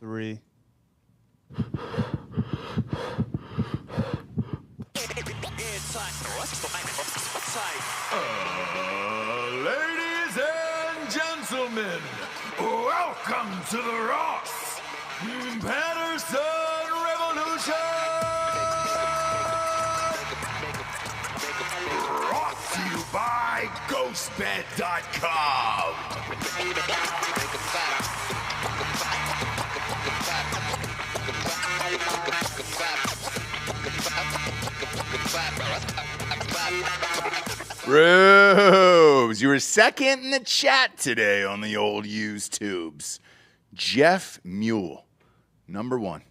3. Ladies and gentlemen, welcome to the Ross Patterson Revolution! Brought to you by GhostBed.com. Rose, you were second in the chat today on the old used tubes. Jeff Mule, number 1.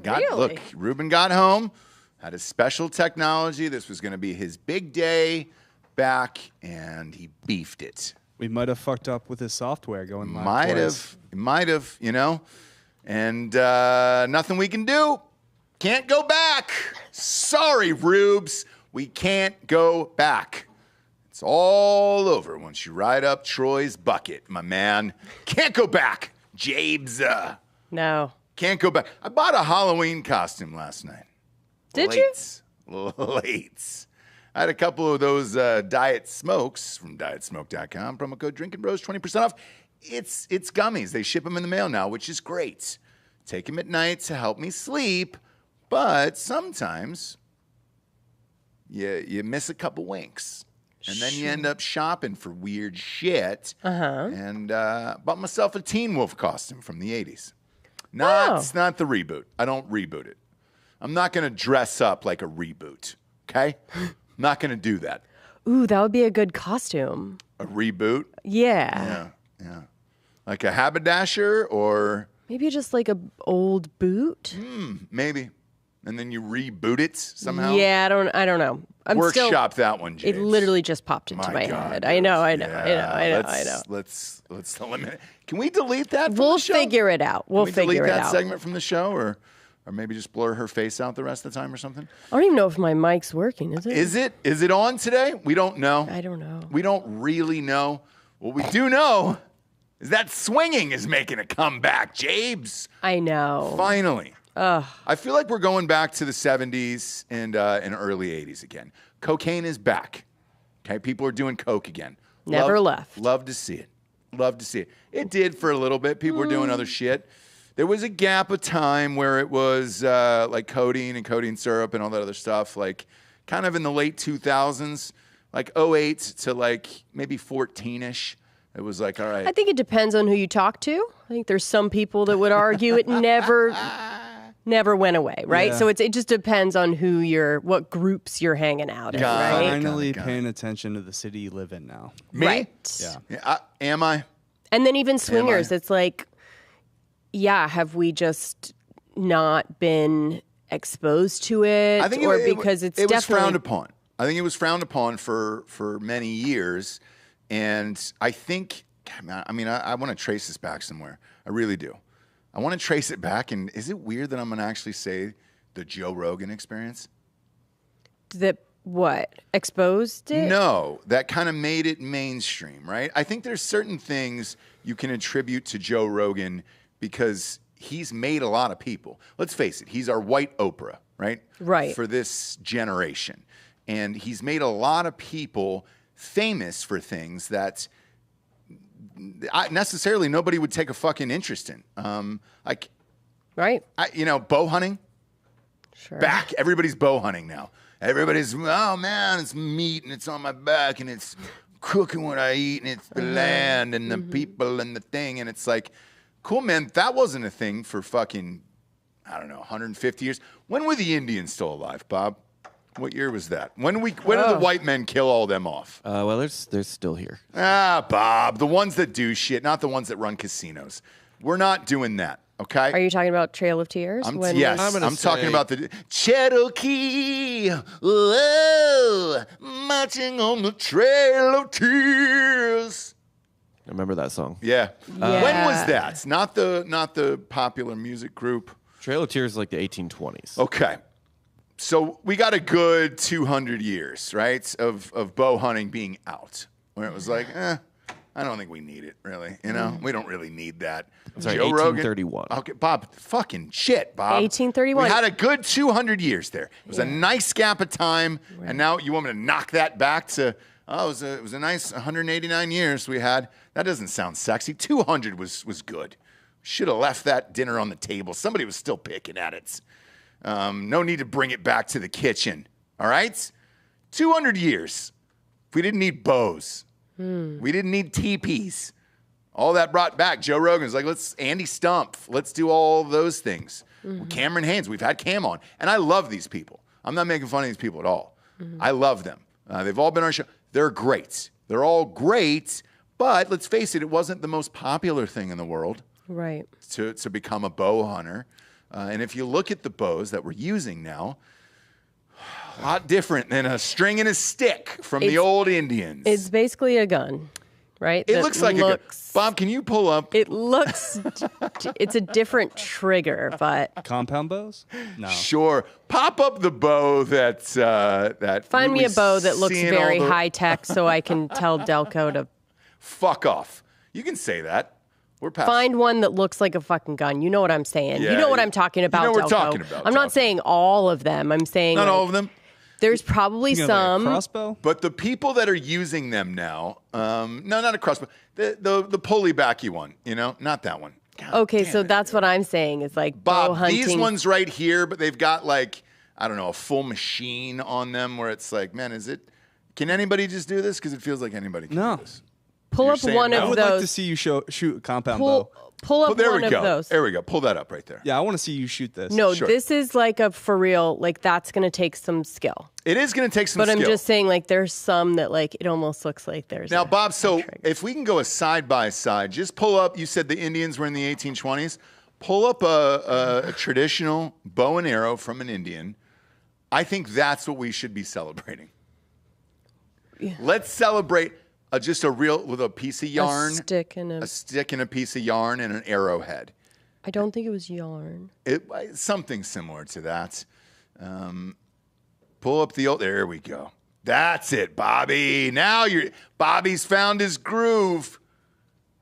Really? Look, Ruben got home, had a special technology. This was going to be his big day back, and he beefed it. We might have fucked up with his software going live. Might have, you know. And nothing we can do. Can't go back. Sorry, Rubes. We can't go back. It's all over once you ride up Troy's bucket, my man. Can't go back, Jabes. No. Can't go back. I bought a Halloween costume last night. Did you? Late. I had a couple of those Diet Smokes from dietsmoke.com. Promo code Drinking Bros, 20% off. It's gummies. They ship them in the mail now, which is great. Take them at night to help me sleep, but sometimes you miss a couple winks. And then you end up shopping for weird shit. And bought myself a Teen Wolf costume from the 80s. It's not the reboot. I don't reboot it. I'm not going to dress up like a reboot, okay? I'm not going to do that. Ooh, that would be a good costume. A reboot? Yeah. Yeah. Like a haberdasher or... Maybe just like a old boot? Maybe. And then you reboot it somehow? Yeah, I don't know. Workshop that one, James. It literally just popped into my head. I know. Let's eliminate. Can we delete that from We'll the show? figure it out. We'll Can we figure delete it that out. segment from the show or maybe just blur her face out the rest of the time or something? I don't even know if my mic's working, is it? Is it on today? We don't know. I don't know. We don't really know. What we do know is that swinging is making a comeback, Jabes. I know. Finally. I feel like we're going back to the 70s and early 80s again. Cocaine is back. Okay, people are doing coke again. Never left. Love to see it. Love to see it. It did for a little bit. People were doing other shit. There was a gap of time where it was like codeine and codeine syrup and all that other stuff, like kind of in the late 2000s, like 08 to like maybe 14-ish. It was like, all right. I think it depends on who you talk to. I think there's some people that would argue it never went away, right? Yeah. So it just depends on what groups you're hanging out in, right? Finally paying attention to the city you live in now. Me? Right. Yeah. Am I? And then even swingers, it's like, have we just not been exposed to it? I think because it's it was definitely frowned upon. I think it was frowned upon for many years. And I think, I want to trace this back somewhere. I really do. I want to trace it back. And is it weird that I'm going to actually say the Joe Rogan experience? That what? Exposed it? No, that kind of made it mainstream, right? I think there's certain things you can attribute to Joe Rogan because he's made a lot of people. Let's face it, he's our white Oprah, right? Right. For this generation. And he's made a lot of people famous for things that necessarily nobody would take a fucking interest in. Right. Bow hunting. Sure. Back. Everybody's bow hunting now. Everybody's, oh man, it's meat and it's on my back and it's cooking what I eat and it's the land and the people and the thing. And it's like, cool, man, that wasn't a thing for fucking, 150 years. When were the Indians still alive, Bob? What year was that? When did the white men kill all them off? Well, they're still here. Bob, the ones that do shit, not the ones that run casinos. We're not doing that, okay? Are you talking about Trail of Tears? Yes, I'm talking about the Cherokee, whoa, marching on the Trail of Tears. I remember that song. Yeah. When was that? Not the popular music group. Trail of Tears is like the 1820s. Okay. So we got a good 200 years, right, of bow hunting being out, where it was like, I don't think we need it, really. You know, we don't really need that. Sorry, Joe Rogan. 1831. Okay, Bob, fucking shit, Bob. 1831. We had a good 200 years there. It was a nice gap of time, and now you want me to knock that back to, it was a nice 189 years we had. That doesn't sound sexy. 200 was good. Should have left that dinner on the table. Somebody was still picking at it. No need to bring it back to the kitchen, all right? 200 years. We didn't need bows. We didn't need teepees. All that brought back. Joe Rogan's like, let's Andy Stumpf. Let's do all those things. Cameron Haynes, we've had Cam on. And I love these people. I'm not making fun of these people at all. I love them. They've all been on our show. They're great. They're all great. But let's face it, it wasn't the most popular thing in the world. Right. To become a bow hunter. And if you look at the bows that we're using now, a lot different than a string and a stick from the old Indians. It's basically a gun, right? It looks like a gun. Bob, can you pull up? It looks, it's a different trigger, but. Compound bows? No. Sure. Pop up the bow that. Find me a bow that looks very high tech so I can tell Delco to. Fuck off. You can say that. We're past. Find one that looks like a fucking gun. You know what I'm saying. Yeah, you know what I'm talking about, you know what Delco. we're talking about, I'm not saying all of them. I'm saying. Not all of them. There's probably some. Like a crossbow? But the people that are using them now, no, not a crossbow. The pulley backy one, you know, not that one. God okay, so that's what I'm saying. It's like Bob, bow hunting. these ones right here, but they've got like, I don't know, a full machine on them where it's like, man, can anybody just do this? Because it feels like anybody can do this. Pull up one I of would those. like to see you shoot a compound bow. Pull up there one we of go. those. There we go. Pull that up right there. Yeah, I want to see you shoot this. No, Sure. this is like a for real. Like that's gonna take some skill. It is going to take some But skill. I'm just saying, like there's some that like it almost looks like there's. Now, Bob, so trigger. if we can go a side by side, just pull up. You said the Indians were in the 1820s. Pull up a traditional bow and arrow from an Indian. I think that's what we should be celebrating. Yeah. Let's celebrate just a real with a piece of yarn, a stick and a piece of yarn, and an arrowhead. I don't think it was yarn. Something similar to that. Pull up the old. There we go. That's it, Bobby. Now Bobby's found his groove.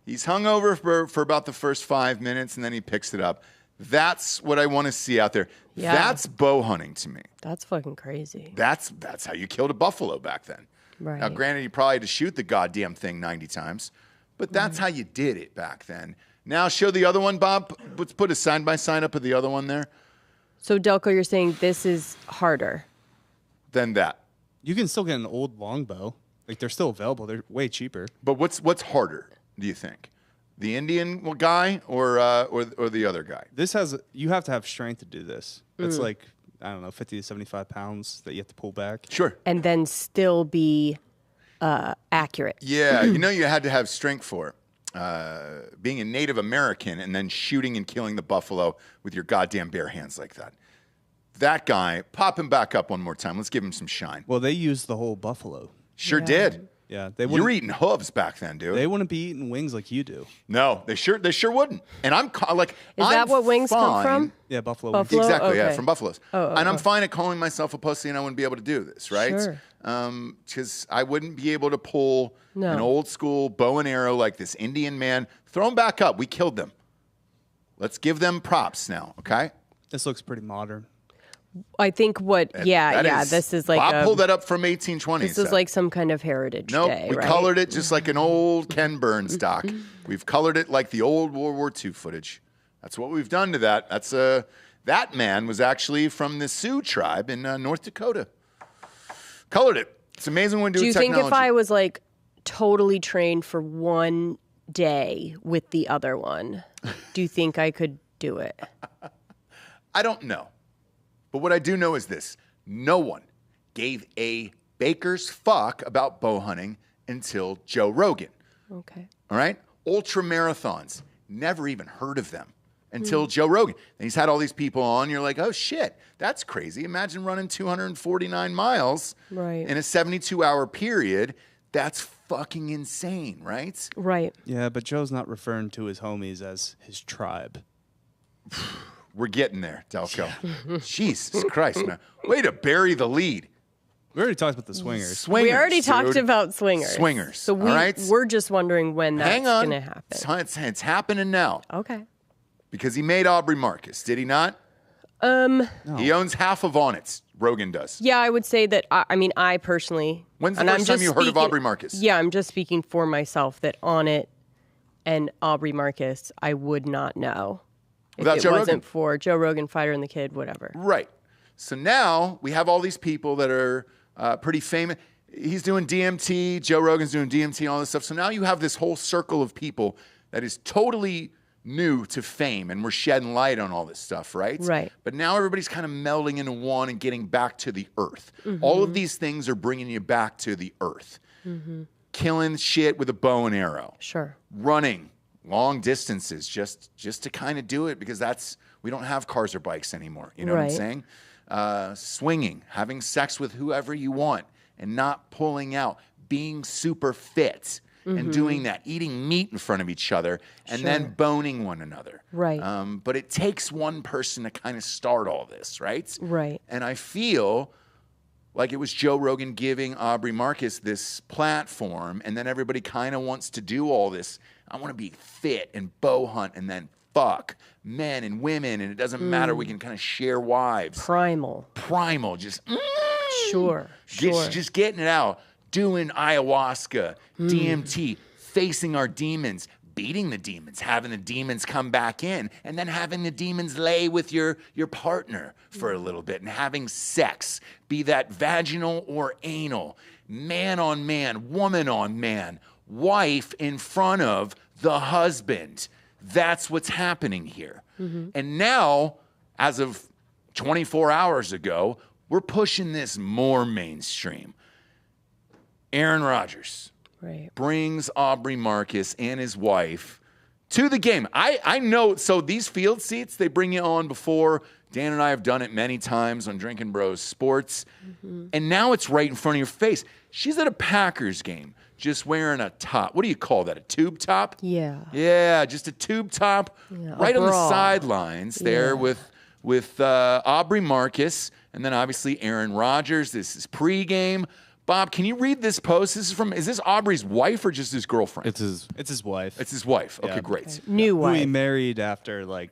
He's hung over for about the first 5 minutes, and then he picks it up. That's what I want to see out there. Yeah. That's bow hunting to me. That's fucking crazy. That's how you killed a buffalo back then. Right. Now, granted, you probably had to shoot the goddamn thing 90 times, but that's how you did it back then. Now, show the other one, Bob. Let's put a side-by-side up of the other one there. So, Delco, you're saying this is harder than that. You can still get an old longbow. Like, they're still available. They're way cheaper. But what's harder, do you think? The Indian guy or the other guy? You have to have strength to do this. It's like, I don't know, 50 to 75 pounds that you have to pull back. Sure. and then still be accurate. Yeah, you had to have strength for it. Being a Native American and then shooting and killing the buffalo with your goddamn bare hands like that. That guy, pop him back up one more time. Let's give him some shine. Well, they used the whole buffalo. Sure did. Yeah, You were eating hooves back then, dude. They wouldn't be eating wings like you do. No, they sure wouldn't. And I'm like, Is that what wings come from? Yeah, buffalo. Buffalo? Exactly, yeah, Okay. from buffaloes. And I'm fine at calling myself a pussy, and I wouldn't be able to do this, right? Sure. Because I wouldn't be able to pull No. an old school bow and arrow like this Indian man. Throw them back up. We killed them. Let's give them props now, okay? This looks pretty modern. I think this is like Bob pulled that up from 1820s. this is like some kind of heritage day, we right? colored it just like an old Ken Burns doc. We've colored it like the old World War II footage. That's what we've done to that. That's that man was actually from the Sioux tribe in North Dakota. Colored it. It's amazing when we do you technology. think if I was like totally trained for one day with the other one, do you think I could do it? I don't know. But what I do know is this. No one gave a baker's fuck about bow hunting until Joe Rogan. Okay. All right? Ultra marathons. Never even heard of them until Joe Rogan. And he's had all these people on. You're like, oh, shit, that's crazy. Imagine running 249 miles in a 72-hour period. That's fucking insane, right? Right. Yeah, but Joe's not referring to his homies as his tribe. We're getting there, Delco. Jesus Christ, man. Way to bury the lead. We already talked about the swingers. Swingers. We already talked dude. about swingers. Swingers. So all right? we're just wondering when that's Hang on. going to happen. It's happening now. Okay. Because he made Aubrey Marcus, did he not? No. He owns half of Onnit. Rogan does. Yeah, I would say that. I personally. When's the and first I'm time just you heard of speaking- Aubrey Marcus? Yeah, I'm just speaking for myself that Onnit and Aubrey Marcus, I would not know Without if it Joe wasn't Rogan. for Joe Rogan, Fighter and the Kid, whatever. Right. So now we have all these people that are pretty famous. He's doing DMT. Joe Rogan's doing DMT and all this stuff. So now you have this whole circle of people that is totally new to fame, and we're shedding light on all this stuff, right? Right. But now everybody's kind of melding into one and getting back to the earth. All of these things are bringing you back to the earth. Killing shit with a bow and arrow. Sure. Running long distances just to kind of do it because we don't have cars or bikes anymore. You know what I'm Right. saying? Swinging, having sex with whoever you want and not pulling out, being super fit and doing that, eating meat in front of each other and then boning one another. Right. But it takes one person to kind of start all this, right? Right. And I feel like it was Joe Rogan giving Aubrey Marcus this platform, and then everybody kind of wants to do all this. I want to be fit and bow hunt and then fuck men and women, and it doesn't matter. We can kind of share wives. Primal. Just Sure. Sure. just getting it out, doing ayahuasca, DMT, facing our demons, beating the demons, having the demons come back in, and then having the demons lay with your partner for a little bit and having sex, be that vaginal or anal, man on man, woman on man, wife in front of the husband. That's what's happening here. And now, as of 24 hours ago, we're pushing this more mainstream. Aaron Rodgers Right. brings Aubrey Marcus and his wife to the game. I know, so these field seats, they bring you on before. Dan and I have done it many times on Drinking Bros Sports. And now it's right in front of your face. She's at a Packers game, just wearing a top. What do you call that, a tube top? Yeah. Yeah, just a tube top right on the bra. sidelines there Yeah. with Aubrey Marcus and then obviously Aaron Rodgers. This is pregame. Bob, can you read this post? Is this Aubrey's wife or just his girlfriend? It's his. It's his wife. It's his wife. Okay, Yeah. great. New Who he wife. married after like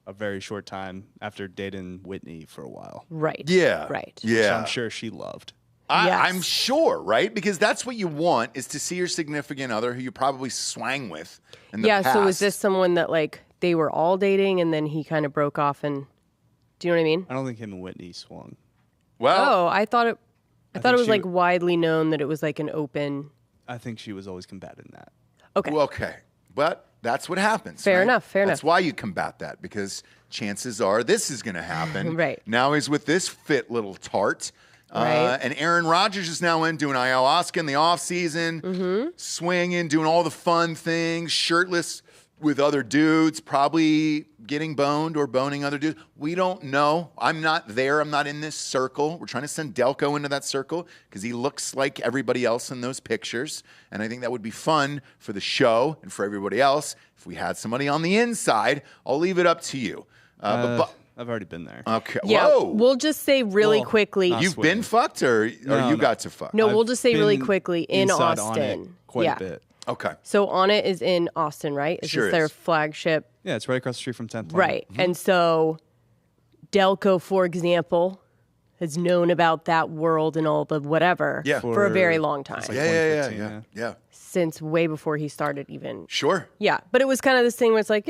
a very short time after dating Whitney for a while. Right. Yeah. Right. Which Yeah. I'm sure she loved. Yes. I'm sure, right? Because that's what you want is to see your significant other who you probably swang with in the past. So was this someone that like they were all dating and then he kind of broke off and do you know what I mean? I don't think him and Whitney swung. Well, Oh, I thought it think was she like w- widely known that it was like an open. I think she was always combating that. Okay. well, okay. But that's what happens. Fair right? enough, fair That's enough. why you combat that because chances are this is going to happen. Right. Now he's with this fit little tart. Right. And Aaron Rodgers is now in doing ayahuasca in the off season, swinging, doing all the fun things, shirtless with other dudes, probably getting boned or boning other dudes. We don't know. I'm not there. I'm not in this circle. We're trying to send Delco into that circle because he looks like everybody else in those pictures. And I think that would be fun for the show and for everybody else. If we had somebody on the inside, I'll leave it up to you. I've already been there. Okay. Yeah. Whoa. We'll just say really Well, quickly. not You've been swinging. fucked or No, you no. got to fuck? No, we'll I've just say really been quickly in inside Austin. Onnit quite yeah. a bit. Okay. So Onnit is in Austin, right? Is Sure this their is. flagship? Yeah, it's right across the street from 10th Planet. Right. And so Delco, for example, has known about that world and all the whatever Yeah. for a very long time. It's like Yeah. 2015, Yeah. Since way before he started even. Sure. Yeah. But it was kind of this thing where it's like,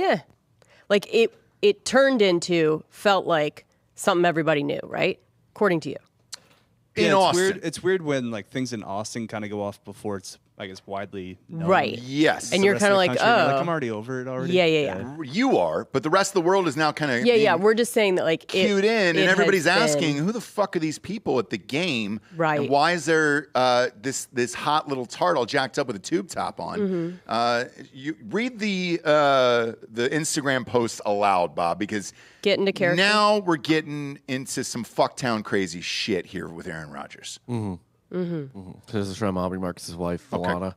like it turned into, felt like something everybody knew, right? According to you. In Yeah, it's Austin. weird. It's weird when like things in Austin kind of go off before it's, I guess, widely known. Right. Yes. And The you're rest of kind of the like, country, you're oh. I'm already over it already. Yeah. You are, but the rest of the world is now kind of Yeah. We're just saying that like cued in, and it everybody's has been- asking, who the fuck are these people at the game? Right. And why is there this hot little tart all jacked up with a tube top on? Mm-hmm. You read the Instagram post aloud, Bob, because Get into character. now we're getting into some fucktown crazy shit here with Aaron Rodgers. This is from Aubrey Marcus's wife, Vylana.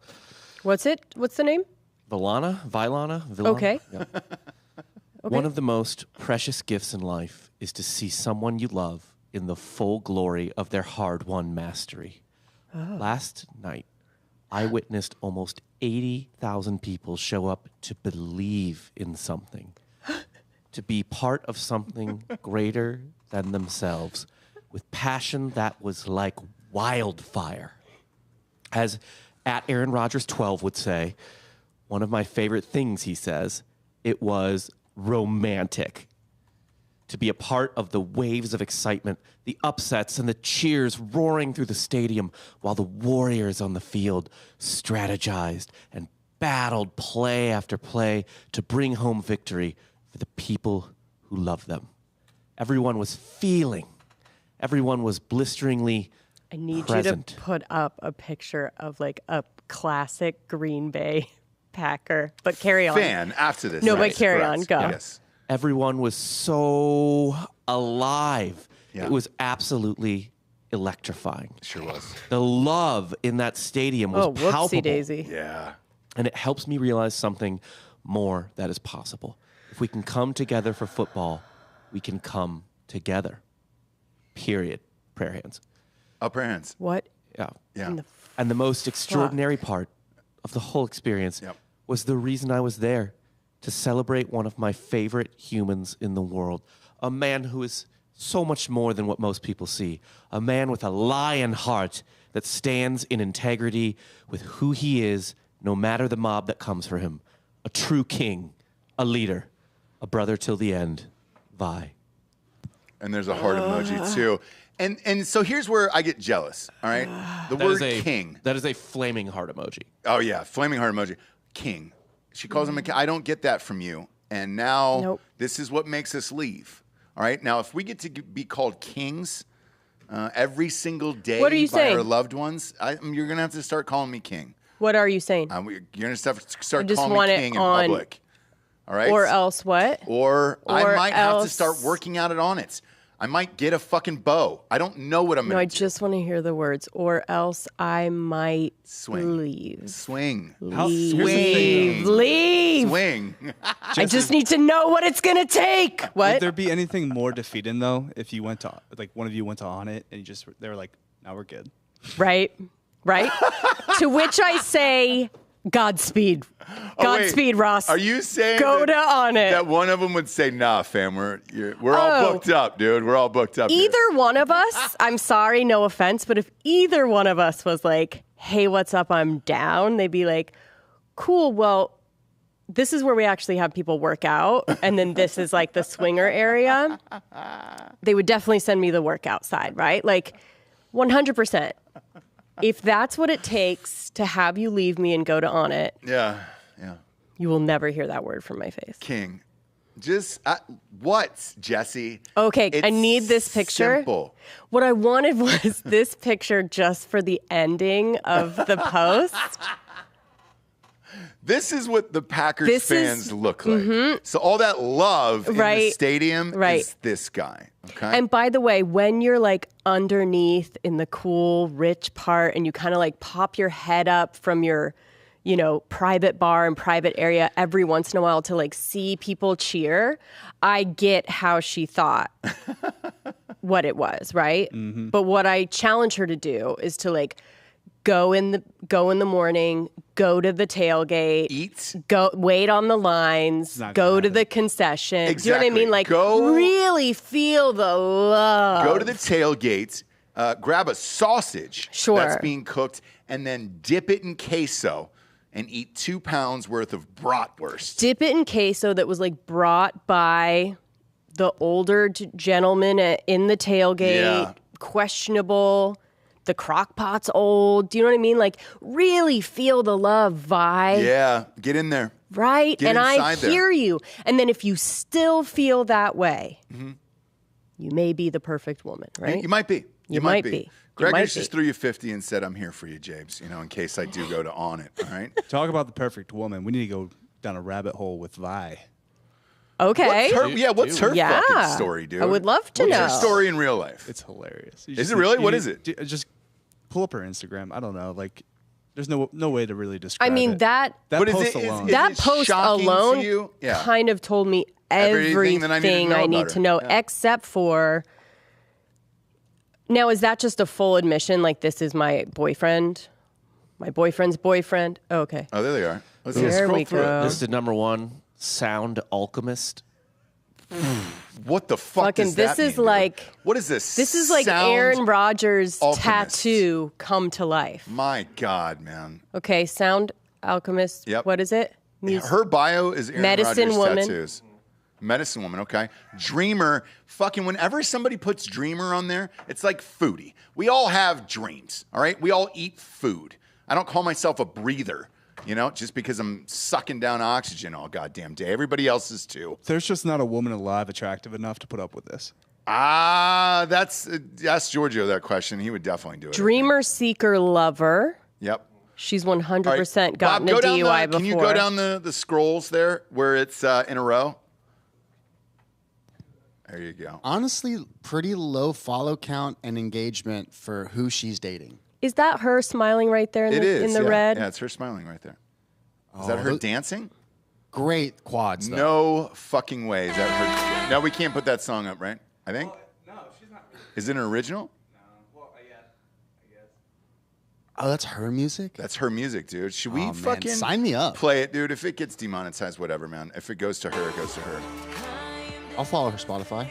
What's the name? Vylana? Okay. Yeah. One of the most precious gifts in life is to see someone you love in the full glory of their hard-won mastery. Last night, I witnessed almost 80,000 people show up to believe in something, to be part of something greater than themselves, with passion that was like wildfire. As at Aaron Rodgers 12 would say, one of my favorite things, he says, it was romantic. To be a part of the waves of excitement, the upsets and the cheers roaring through the stadium while the warriors on the field strategized and battled play after play to bring home victory for the people who love them. Everyone was feeling. Everyone was blisteringly I need present. you to put up a picture of like a classic Green Bay Packer. But carry on. Fan after this. No, right? but carry on. Correct. Go. Yes. Everyone was so alive. Yeah. It was absolutely electrifying. Sure was. The love in that stadium was Whoopsie palpable. daisy. Yeah. And it helps me realize something more that is possible. If we can come together for football, we can come together. Period. Prayer hands. Up our hands. What? Yeah. Yeah. In the And the most extraordinary part of the whole experience Yep. was the reason I was there, to celebrate one of my favorite humans in the world, a man who is so much more than what most people see, a man with a lion heart that stands in integrity with who he is, no matter the mob that comes for him, a true king, a leader, a brother till the end, Vi. And there's a heart emoji too. And so here's where I get jealous. All right. The That word is king. That is a flaming heart emoji. Oh yeah, flaming heart emoji. King. She calls him a king. I don't get that from you. And now Nope. this is what makes us leave. All right. Now, if we get to be called kings every single day What are you by saying? our loved ones, you're gonna have to start calling me king. What are you saying? You're gonna have to start just calling want me it king in on- public. All right. Or else what? Or I Or might have to else- start working out at Onnit. I might get a fucking bow. I don't know what I'm No, gonna I do. just want to hear the words. Or else I might Swing. leave. Swing. Here's the thing, though. Leave. Swing. I just need to know what it's going to take. Would What? there be anything more defeating though if you went to like one of you went to Onnit and they were like, now we're good. Right? Right? To which I say, Godspeed. Godspeed, Ross. Are you saying Go to Onnit. that one of them would say, nah, fam, we're all booked up, dude. We're all booked up. here." Either one of us, I'm sorry, no offense, but if either one of us was like, hey, what's up? I'm down, they'd be like, cool, well, this is where we actually have people work out. And then this is like the swinger area. They would definitely send me the workout side, right? Like 100%. If that's what it takes to have you leave me and go to Onnit, Yeah. you will never hear that word from my face. King. Just, what, Jesse? Okay, I It's need this picture. Simple. What I wanted was this picture just for the ending of the post. This is what the Packers This is- fans look like. So all that love in the Right. stadium Right. is this guy. Okay. And by the way, when you're like underneath in the cool, rich part and you kind of like pop your head up from your, private bar and private area every once in a while to like see people cheer, I get how she thought what it was, right? Mm-hmm. But what I challenge her to do is to like go in the morning, go to the tailgate, Eat. go wait on the lines, not go gonna to happen. the concession. Do you know what I Exactly. mean? Like Go- really feel the love. Go to the tailgate, grab a sausage Sure. that's being cooked, and then dip it in queso and eat 2 pounds worth of bratwurst. Dip it in queso that was like brought by the older gentleman in the tailgate. Yeah. Questionable. The crock pot's old. Do you know what I mean? Like really feel the love vibe. Yeah, get in there. Right? Get And I inside there. hear you. And then if you still feel that way, you may be the perfect woman, right? You might be. You might be. Gregor might just be. threw you 50 and said, I'm here for you, James, in case I do go to Onnit, all right? Talk about the perfect woman. We need to go down a rabbit hole with Vi. Okay. What's her Yeah. fucking story, dude? I would love to What's know. her story in real life? It's hilarious. Is it really? What is it? Just pull up her Instagram. I don't know. Like, there's no way to really describe I mean, it. that But is post it- is- alone. is that it post shocking to alone you? Yeah. kind of told me Everything everything that I need to know I about need her. to know, Yeah. except for Now, is that just a full admission? Like, this is my boyfriend, my boyfriend's boyfriend? Oh, okay. Oh, there they are. Let's There scroll we through go. it. This is number 1, sound alchemist. What the fuck Fucking, does that this is mean, dude? like- What is this? This is like Sound Aaron Rodgers' alchemist. tattoo come to life. My God, man. Okay, sound alchemist. Yep. What is it? Her bio is Aaron Medicine Rodgers woman. tattoos. Medicine woman, okay. Dreamer, fucking whenever somebody puts dreamer on there, it's like foodie. We all have dreams, all right? We all eat food. I don't call myself a breather, you know, just because I'm sucking down oxygen all goddamn day. Everybody else is too. There's just not a woman alive attractive enough to put up with this. That's ask Giorgio that question. He would definitely do it. Dreamer, seeker, lover. Yep. She's 100% All right. gotten Bob, a go down DUI the, before. Can you go down the scrolls there where it's in a row? There you go. Honestly, pretty low follow count and engagement for who she's dating. Is that her smiling right there in It the, is. in the yeah. red? Yeah, it's her smiling right there. Is that her dancing? Great quads, though. No fucking way. Is that her? No, we can't put that song up, right? I think. No, she's not. Is it an original? Well, yeah, I guess. Oh, that's her music? That's her music, dude. Should we Oh, man. fucking Sign me up. play it, dude? If it gets demonetized, whatever, man. If it goes to her, it goes to her. I'll follow her Spotify.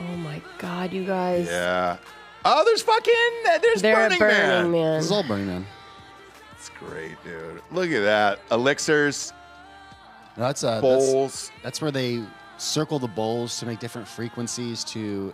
Oh my God, you guys. Yeah. Oh, there's They're Burning, Man. Man. This is all Burning Man. It's great, dude. Look at that. Elixirs, No, that's bowls. that's where they circle the bowls to make different frequencies to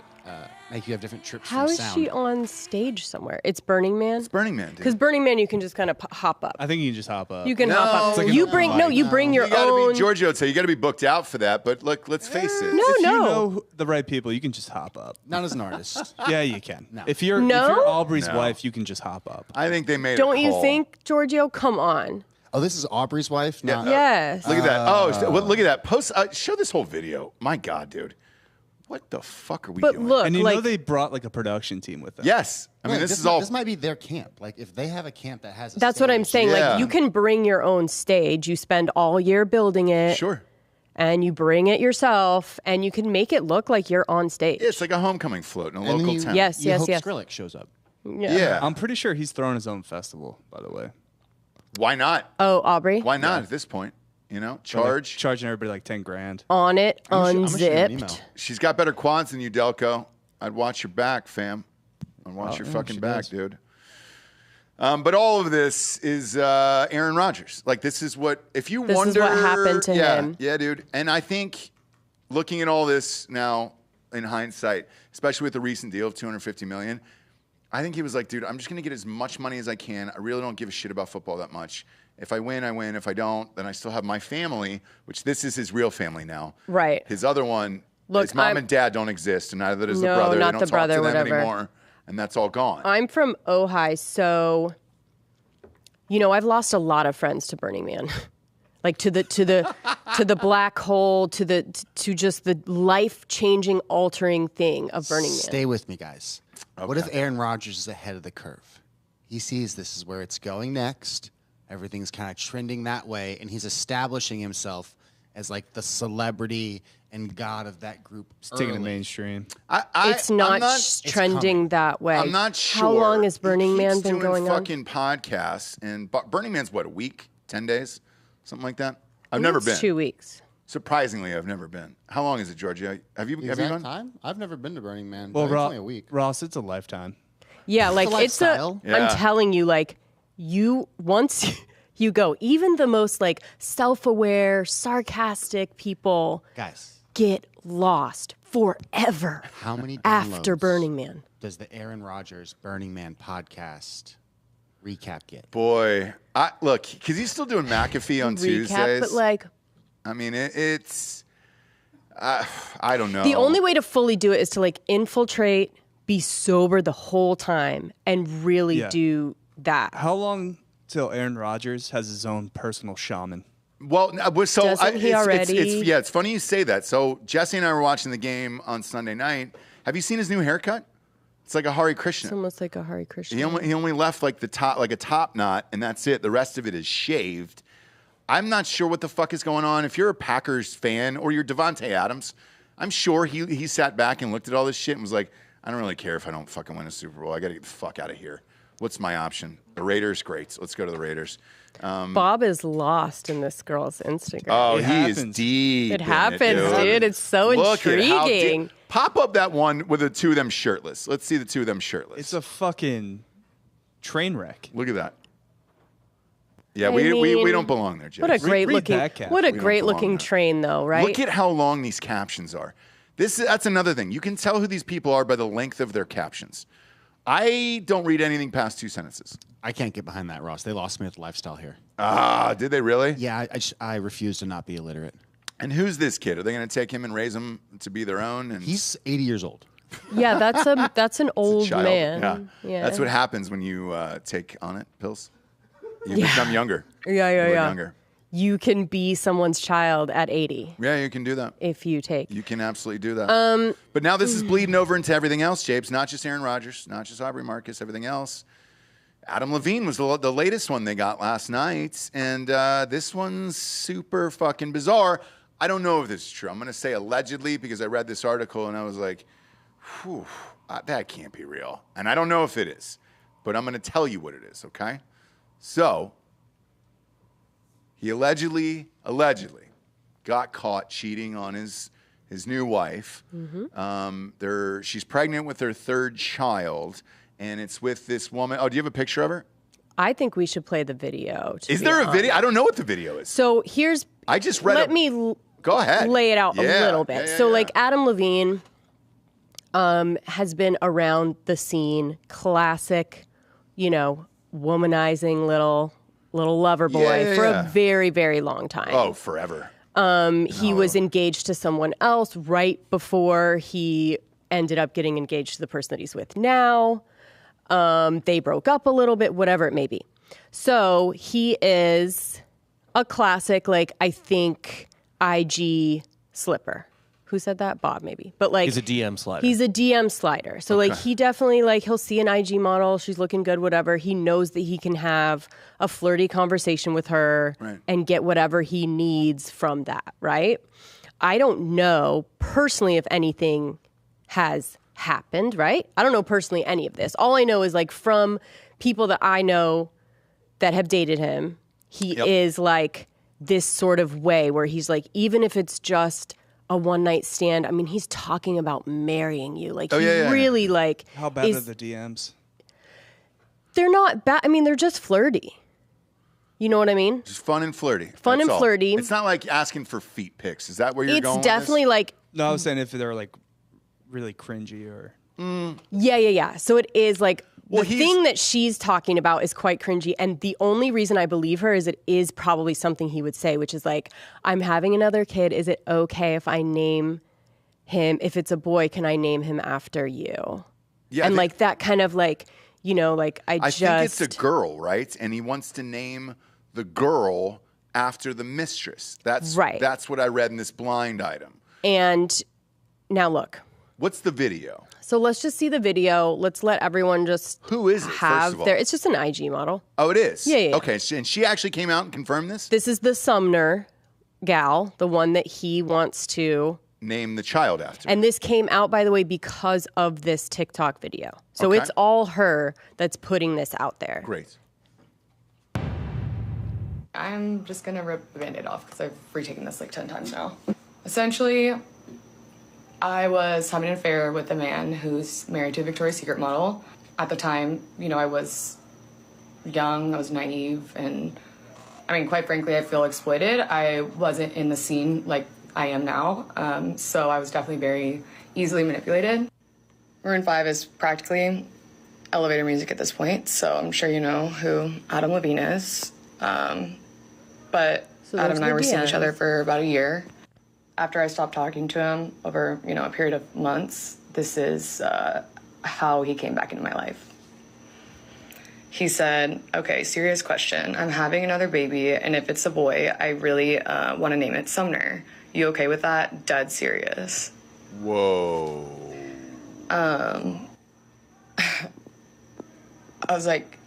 make you have different trips How from is sound. she on stage somewhere? It's Burning Man? It's Burning Man, dude. Because Burning Man, you can just kind of hop up. I think you can just hop up. You can No. hop up. It's like an you open bring mic. you bring your You gotta own. be Giorgio would say you gotta be booked out for that, but look, let's face it. No, if no. you know the right people, you can just hop up. Not as an artist. Yeah, you can. No. If you're No? Aubrey's No. wife, you can just hop up. I think they made Don't a you call. think, Giorgio? Come on. Oh, this is Aubrey's wife? Not, Yes. Look at that. Look at that. Post. Show this whole video. My God, dude. What the fuck are we But doing? look, And you like know they brought like a production team with them. Yes. I mean, Wait, this is all. This might be their camp. Like, if they have a camp that has a that's what I'm stage- saying. Yeah. Like you can bring your own stage. You spend all year building it. Sure. And you bring it yourself, and you can make it look like you're on stage. Yeah, it's like a homecoming float in a And then local you, town. Yes, you yes, hope yes. Skrillex shows up. Yeah. I'm pretty sure he's throwing his own festival, by the way. Why not? Oh, Aubrey. Why not at this point? You know, charge. Charging everybody like 10 grand. On it, I'm gonna shoot her an email. unzipped. She's got better quads than you, Delco. I'd watch your back, fam. I'd watch your fucking she back, does. dude. But all of this is Aaron Rodgers. Like, this is what, if you This is wonder. what happened to him. Yeah, dude. And I think looking at all this now in hindsight, especially with the recent deal of $250 million, I think he was like, dude, I'm just going to get as much money as I can. I really don't give a shit about football that much. If I win, I win. If I don't, then I still have my family, which this is his real family now. Right. His other one, Look, his mom I'm- and dad don't exist, and neither does the No, brother. not They don't the talk brother, to them whatever. anymore, and that's all gone. I'm from Ojai, so I've lost a lot of friends to Burning Man. Like to the black hole, to just the life-changing, altering thing of Burning Man. Stay with me, guys. What if Aaron Rodgers is ahead of the curve? He sees this is where it's going next. Everything's kind of trending that way, and he's establishing himself as like the celebrity and god of that group. It's taking it early. mainstream. It's not, trending coming. that way. I'm not sure. How long has Burning He Man keeps been doing going on? fucking podcasts, and Burning Man's what, a week, 10 days, something like that. I've never It's been. 2 weeks. Surprisingly, I've never been. How long is it, Georgia? Have you Exact gone? time? I've never been to Burning Man. Well, It's only a week. Ross, it's a lifetime. Yeah, like a it's a. lifestyle. Yeah. I'm telling you, like once you go, even the most like self-aware, sarcastic people Guys, get lost forever how many after downloads Burning Man. does the Aaron Rodgers Burning Man podcast recap get? Boy, look, because he's still doing McAfee on Recap, Tuesdays. but like I mean, it's. I don't know. the only way to fully do it is to like infiltrate, be sober the whole time, and really Yeah. do that. How long till Aaron Rodgers has his own personal shaman? Well, so Doesn't he already? It's funny you say that. So Jesse and I were watching the game on Sunday night. Have you seen his new haircut? It's like a Hare Krishna. It's almost like a Hare Krishna. He only left like the top, like a top knot, and that's it. The rest of it is shaved. I'm not sure what the fuck is going on. If you're a Packers fan or you're Devontae Adams, I'm sure he sat back and looked at all this shit and was like, I don't really care if I don't fucking win a Super Bowl. I got to get the fuck out of here. What's my option? The Raiders? Great. Let's go to the Raiders. Bob is lost in this girl's Instagram. Oh, It he is happens. deep. It in happens, dude. It's so Look at how intriguing. Pop up that one with the two of them shirtless. Let's see the two of them shirtless. It's a fucking train wreck. Look at that. Yeah, I we mean, don't belong there, Jake. What a great read looking, that caption. what a We don't great belong looking there. train, though, right? Look at how long these captions are. That's another thing. You can tell who these people are by the length of their captions. I don't read anything past 2 sentences. I can't get behind that, Ross. They lost me with the lifestyle here. Ah, did they really? Yeah, I refuse to not be illiterate. And who's this kid? Are they going to take him and raise him to be their own? And He's 80 years old. Yeah, that's an old child? man. Yeah. That's what happens when you take Onnit pills. You become younger. Yeah, You look yeah. younger. You can be someone's child at 80 Yeah, you can do that. if you take. You can absolutely do that. But now this is bleeding over into everything else, Japes. Not just Aaron Rodgers, not just Aubrey Marcus, everything else. Adam Levine was the latest one they got last night. And this one's super fucking bizarre. I don't know if this is true. I'm going to say allegedly because I read this article and I was like, whew, that can't be real. And I don't know if it is. But I'm going to tell you what it is, okay? So, he allegedly got caught cheating on his new wife. She's pregnant with their third child, and it's with this woman. Oh, do you have a picture of her? I think we should play the video. Is there a video? I don't know what the video is. So here's. I just read. Let me go ahead. lay it out a Yeah, little bit. yeah, So yeah. like Adam Levine has been around the scene, classic, womanizing little lover boy for a very, very long time. Oh, forever. He was engaged to someone else right before he ended up getting engaged to the person that he's with now. They broke up a little bit, whatever it may be. So he is a classic, I think, IG slipper. Who said that? Bob, maybe. But He's a DM slider. He's a DM slider. So he definitely he'll see an IG model, she's looking good, whatever. He knows that he can have a flirty conversation with her and get whatever he needs from that, right? I don't know personally if anything has happened, right? I don't know personally any of this. All I know is from people that I know that have dated him, he is this sort of way where he's even if it's just a one-night stand, I mean, he's talking about marrying you. Really How bad are the DMs? They're not bad. I mean, they're just flirty. You know what I mean? Just fun and flirty. Fun That's and all. flirty. It's not like asking for feet pics. Is that where you're going It's definitely with this? No, I was saying if they're really cringy or. Yeah. So it is the Well, he's- thing that she's talking about is quite cringy. And the only reason I believe her is it is probably something he would say, which is I'm having another kid. Is it okay if I name him, if it's a boy, can I name him after you? Yeah, And I think- that kind of I think it's a girl, right? And he wants to name the girl after the mistress. That's Right. That's what I read in this blind item. And now look. What's the video? So let's just see the video. Let's let everyone just Who is it, first have of all? their. It's just an IG model. Oh, it is? Yeah. Okay, and she actually came out and confirmed this? This is the Sumner gal, the one that he wants to. Name the child after. And this came out, by the way, because of this TikTok video. So Okay. it's all her that's putting this out there. Great. I'm just gonna rip the Band-Aid off because I've retaken this 10 times now. Essentially, I was having an affair with a man who's married to a Victoria's Secret model. At the time, I was young, I was naive, and quite frankly, I feel exploited. I wasn't in the scene like I am now, so I was definitely very easily manipulated. Maroon 5 is practically elevator music at this point, so I'm sure you know who Adam Levine is. But So Adam those and I were were seeing DMs. each other for about a year. After I stopped talking to him over, a period of months, this is how he came back into my life. He said, okay, serious question. I'm having another baby, and if it's a boy, I really want to name it Sumner. You okay with that? Dead serious. Whoa. I was like,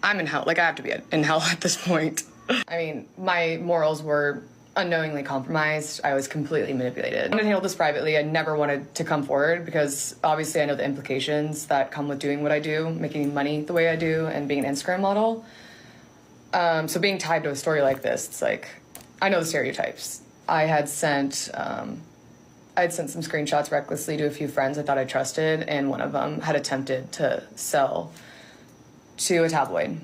I'm in hell. I have to be in hell at this point. My morals were unknowingly compromised. I was completely manipulated. I wanted to handle this privately. I never wanted to come forward because obviously I know the implications that come with doing what I do, making money the way I do, and being an Instagram model. So being tied to a story like this, it's like, I know the stereotypes. I had sent some screenshots recklessly to a few friends I thought I trusted, and one of them had attempted to sell to a tabloid.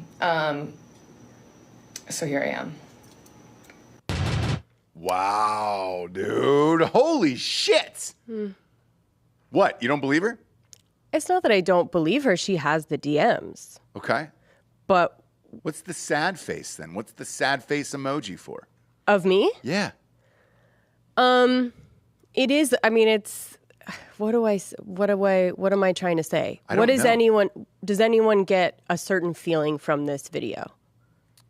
So here I am. Wow, dude. Holy shit. What? You don't believe her? It's not that I don't believe her. She has the DMs. Okay. But What's the sad face then? What's the sad face emoji for? of me, Yeah. it is. I mean, it's. What am I trying to say? I don't know. Does anyone get a certain feeling from this video?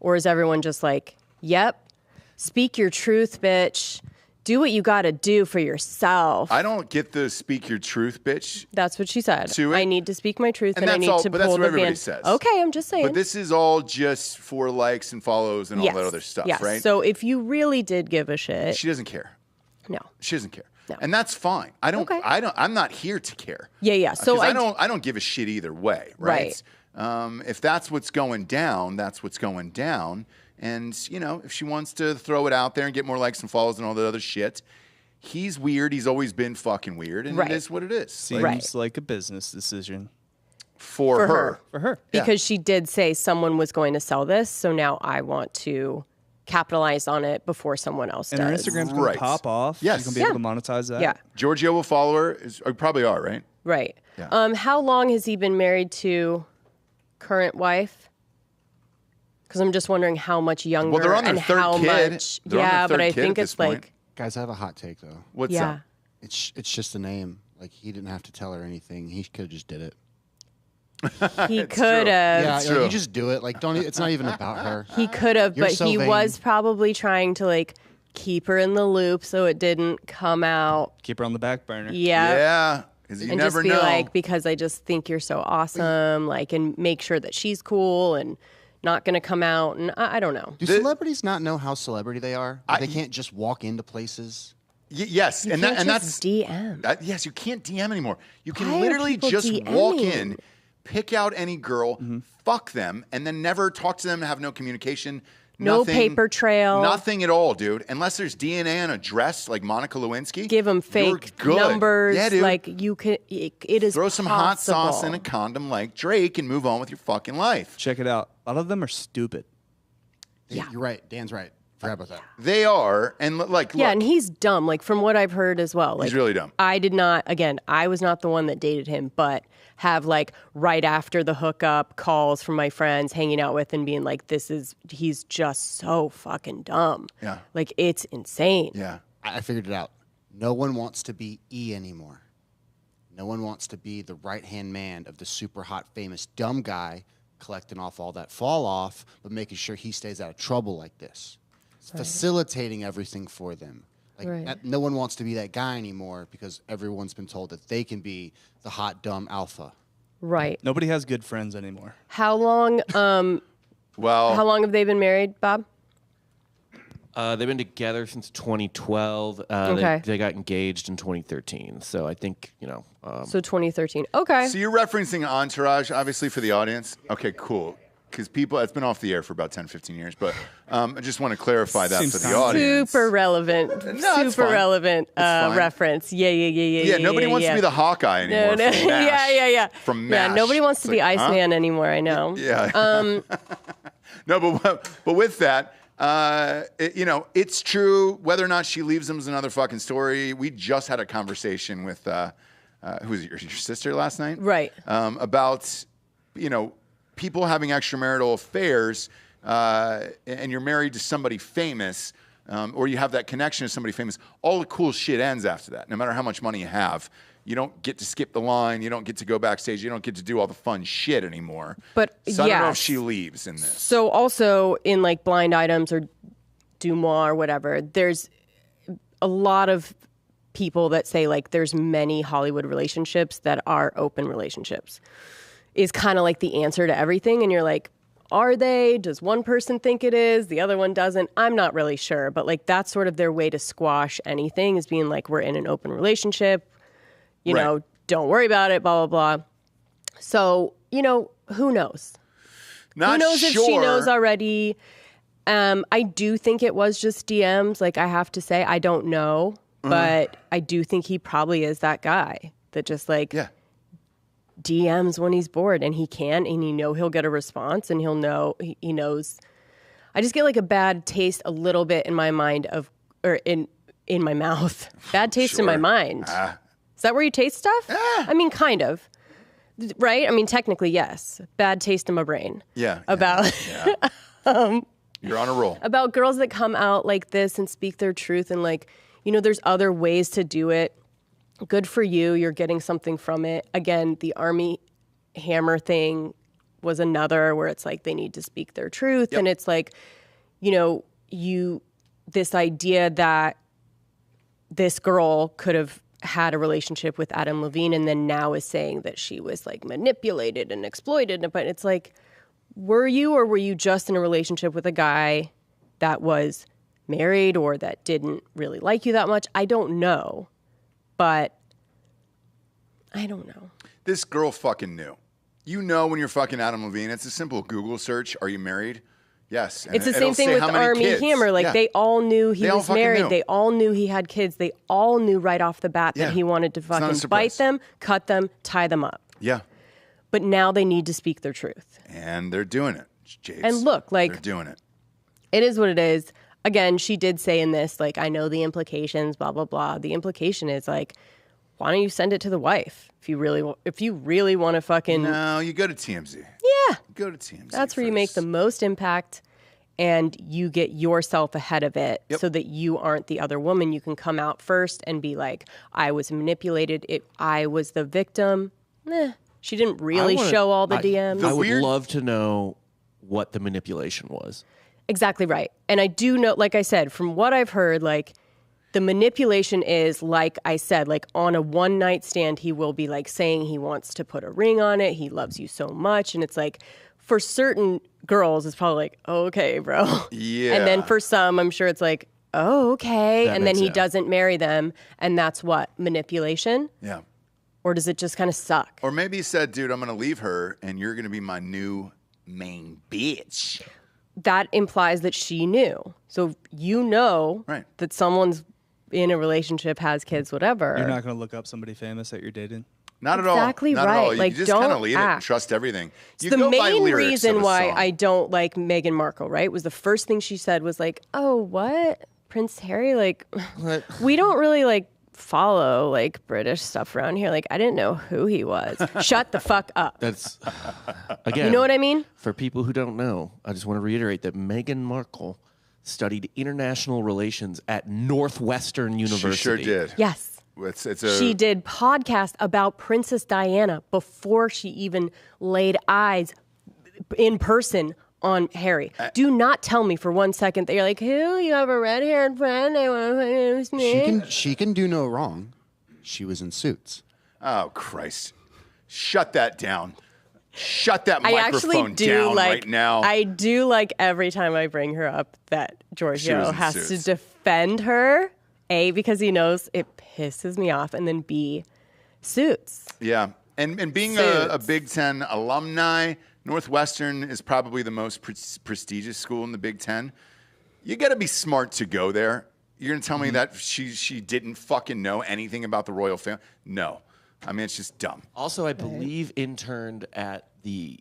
Or is everyone just like, yep, speak your truth, bitch. Do what you got to do for yourself. I don't get the speak your truth, bitch. That's what she said. To it. I need to speak my truth, and I that's need all- to but pull that's what the everybody band. says. Okay, I'm just saying. But this is all just for likes and follows and all that other stuff, yes. right? So if you really did give a shit, She doesn't care. no. She doesn't care. No. And that's fine. Okay. I'm not here to care. Yeah. So 'Cause I don't give a shit either way, right? If that's what's going down, that's what's going down. And, you know, if she wants to throw it out there and get more likes and follows and all that other shit, he's weird. He's always been fucking weird. And Right. it is what it is. Seems Right. like a business decision For her. for her. because she did say someone was going to sell this, so now I want to capitalize on it before someone else And her does. Instagram's going Right. to pop off. Yes. She's going to be able to monetize that. Yeah, Giorgio will follow her. You probably are, right? right. Yeah. How long has he been married to current wife? Because I'm just wondering how much younger Well, they're on their and third how kid. much. They're on their Yeah, third but I kid think at it's this point. like, Guys, I have a hot take though. What's yeah. up? It's just a name. Like he didn't have to tell her anything. He could have just did it. He It's could true. have. Yeah, It's like, true. you just do it. Like don't. It's not even about her. He could have, You're but so he vain. was probably trying to like keep her in the loop so it didn't come out. Keep her on the back burner. Yeah. Yeah. Because you And never just be know. like, because I just think you're so awesome, like, and make sure that she's cool and not going to come out. And I don't know. Do celebrities not know how celebrity they are? They can't just walk into places. Yes. You and can't that's just DM. yes, you can't DM anymore. You can Why are literally people just walk DMing? in, pick out any girl, fuck them, and then never talk to them, have no communication. No Nothing, paper trail. Nothing at all, dude. Unless there's DNA and a dress like Monica Lewinsky. Give them you're fake good. numbers. Yeah, dude. Like, you can, it is Throw some hot sauce possible. in a condom like Drake and move on with your fucking life. Check it out. A lot of them are stupid. Yeah. You're right. Dan's right. Forgot about that. They are, and like, Yeah, look, and he's dumb. Like, from what I've heard as well. Like, he's really dumb. I did not, again, I was not the one that dated him, but have like right after the hookup calls from my friends hanging out with and being like, he's just so fucking dumb. Yeah. Like, it's insane. Yeah. I figured it out. No one wants to be E anymore. No one wants to be the right-hand man of the super hot, famous, dumb guy collecting off all that fall off, but making sure he stays out of trouble like this. It's facilitating everything for them. Like Right. no one wants to be that guy anymore because everyone's been told that they can be the hot, dumb alpha. Right. Nobody has good friends anymore. How long Well, how long have they been married, Bob? They've been together since 2012. Okay. They got engaged in 2013. So I think, So 2013. Okay. so you're referencing Entourage, obviously, for the audience. Okay, cool. Because it's been off the air for about 10, 15 years. But I just want to clarify that Seems for the fine. audience. Super relevant. it's super fine. relevant fine. reference. Yeah. Yeah, nobody wants to be the Hawkeye anymore. No. From MASH. Yeah. From Yeah, MASH. nobody wants to It's be like, huh? Iceman anymore, I know. Yeah. No, but with that, it's true. Whether or not she leaves him is another fucking story. We just had a conversation with who was it, your sister last night? Right. About people having extramarital affairs, and you're married to somebody famous, or you have that connection to somebody famous. All the cool shit ends after that. No matter how much money you have, you don't get to skip the line. You don't get to go backstage. You don't get to do all the fun shit anymore. But, so I don't know if yes. she leaves in this. So also in like Blind Items or Dumois or whatever, there's a lot of people that say like there's many Hollywood relationships that are open relationships is kind of like the answer to everything. And you're like, Are they? Does one person think it is? The other one doesn't? I'm not really sure. But like that's sort of their way to squash anything is being like, we're in an open relationship. You know, don't worry about it, blah, blah, blah. So, you know, who knows? Who knows if she knows already? I do think it was just DMs. Like, I have to say, I don't know. But I do think he probably is that guy that just like DMs when he's bored, and he can, and he'll get a response, and he'll know, he knows. I just get like a bad taste a little bit in my mind or in my mouth. Bad taste in my mind. Is that where you taste stuff? I mean, kind of. Right? I mean, technically, yes. Bad taste in my brain. Yeah. About... You're on a roll. About girls that come out like this and speak their truth and like, you know, there's other ways to do it. Good for you. You're getting something from it. Again, the Army Hammer thing was another where it's like they need to speak their truth. And it's like, you know, this idea that this girl could have had a relationship with Adam Levine and then now is saying that she was like manipulated and exploited. But it's like, were you just in a relationship with a guy that was married or that didn't really like you that much? I don't know. But I don't know. This girl fucking knew. You know when you're fucking Adam Levine, it's a simple Google search. Are you married? Yes. And it's the same thing with Army Hammer. Like they all knew he was married. Knew. They all knew he had kids. They all knew right off the bat that he wanted to fucking bite them, cut them, tie them up. Yeah. But now they need to speak their truth. And they're doing it, Jace. And look, like... They're doing it. It is what it is. Again, she did say in this, like, I know the implications, blah, blah, blah. The implication is, like, why don't you send it to the wife? If you really want to fucking... No, you go to TMZ. Yeah. Go to TMZ That's where you make the most impact and you get yourself ahead of it so that you aren't the other woman. You can come out first and be like, I was manipulated. I was the victim. She didn't really show all the DMs. I would love to know what the manipulation was. Exactly right. And I do know, like I said, from what I've heard, like the manipulation is, like I said, like on a one night stand, he will be like saying he wants to put a ring on it. He loves you so much. And it's like, for certain girls, it's probably like, oh, okay, bro. Yeah. And then for some, I'm sure it's like, oh, okay. And then he doesn't marry them. And that's what? Manipulation? Yeah. Or does it just kind of suck? Or maybe he said, dude, I'm going to leave her and you're going to be my new main bitch. That implies that she knew. So you know that someone's in a relationship, has kids, whatever. You're not going to look up somebody famous that you're dating? Not at all. Exactly Not right. At all. You like, just don't kind of lead it and act. trust everything. You the go by main lyrics reason of a why song. I don't like Meghan Markle, right, was the first thing she said was like, oh, what? Prince Harry? Like, we don't really like follow like British stuff around here. Like, I didn't know who he was. Shut the fuck up. That's, again, you know what I mean? For people who don't know, I just want to reiterate that Meghan Markle studied international relations at Northwestern University. She sure did. Yes. She did podcast about Princess Diana before she even laid eyes in person on Harry. Do not tell me for 1 second that you're like, who? You have a red-haired friend? I want to introduce me. She can do no wrong. She was in Suits. Oh, Christ. Shut that down. Shut that microphone down right now. I do like every time I bring her up that Giorgio has to defend her. A, because he knows it pisses me off, and then B, Suits. Yeah. And being a Big Ten alumni, Northwestern is probably the most prestigious school in the Big Ten. You got to be smart to go there. You're going to tell me that she didn't fucking know anything about the royal family? No. I mean, it's just dumb. Also, I believe interned at the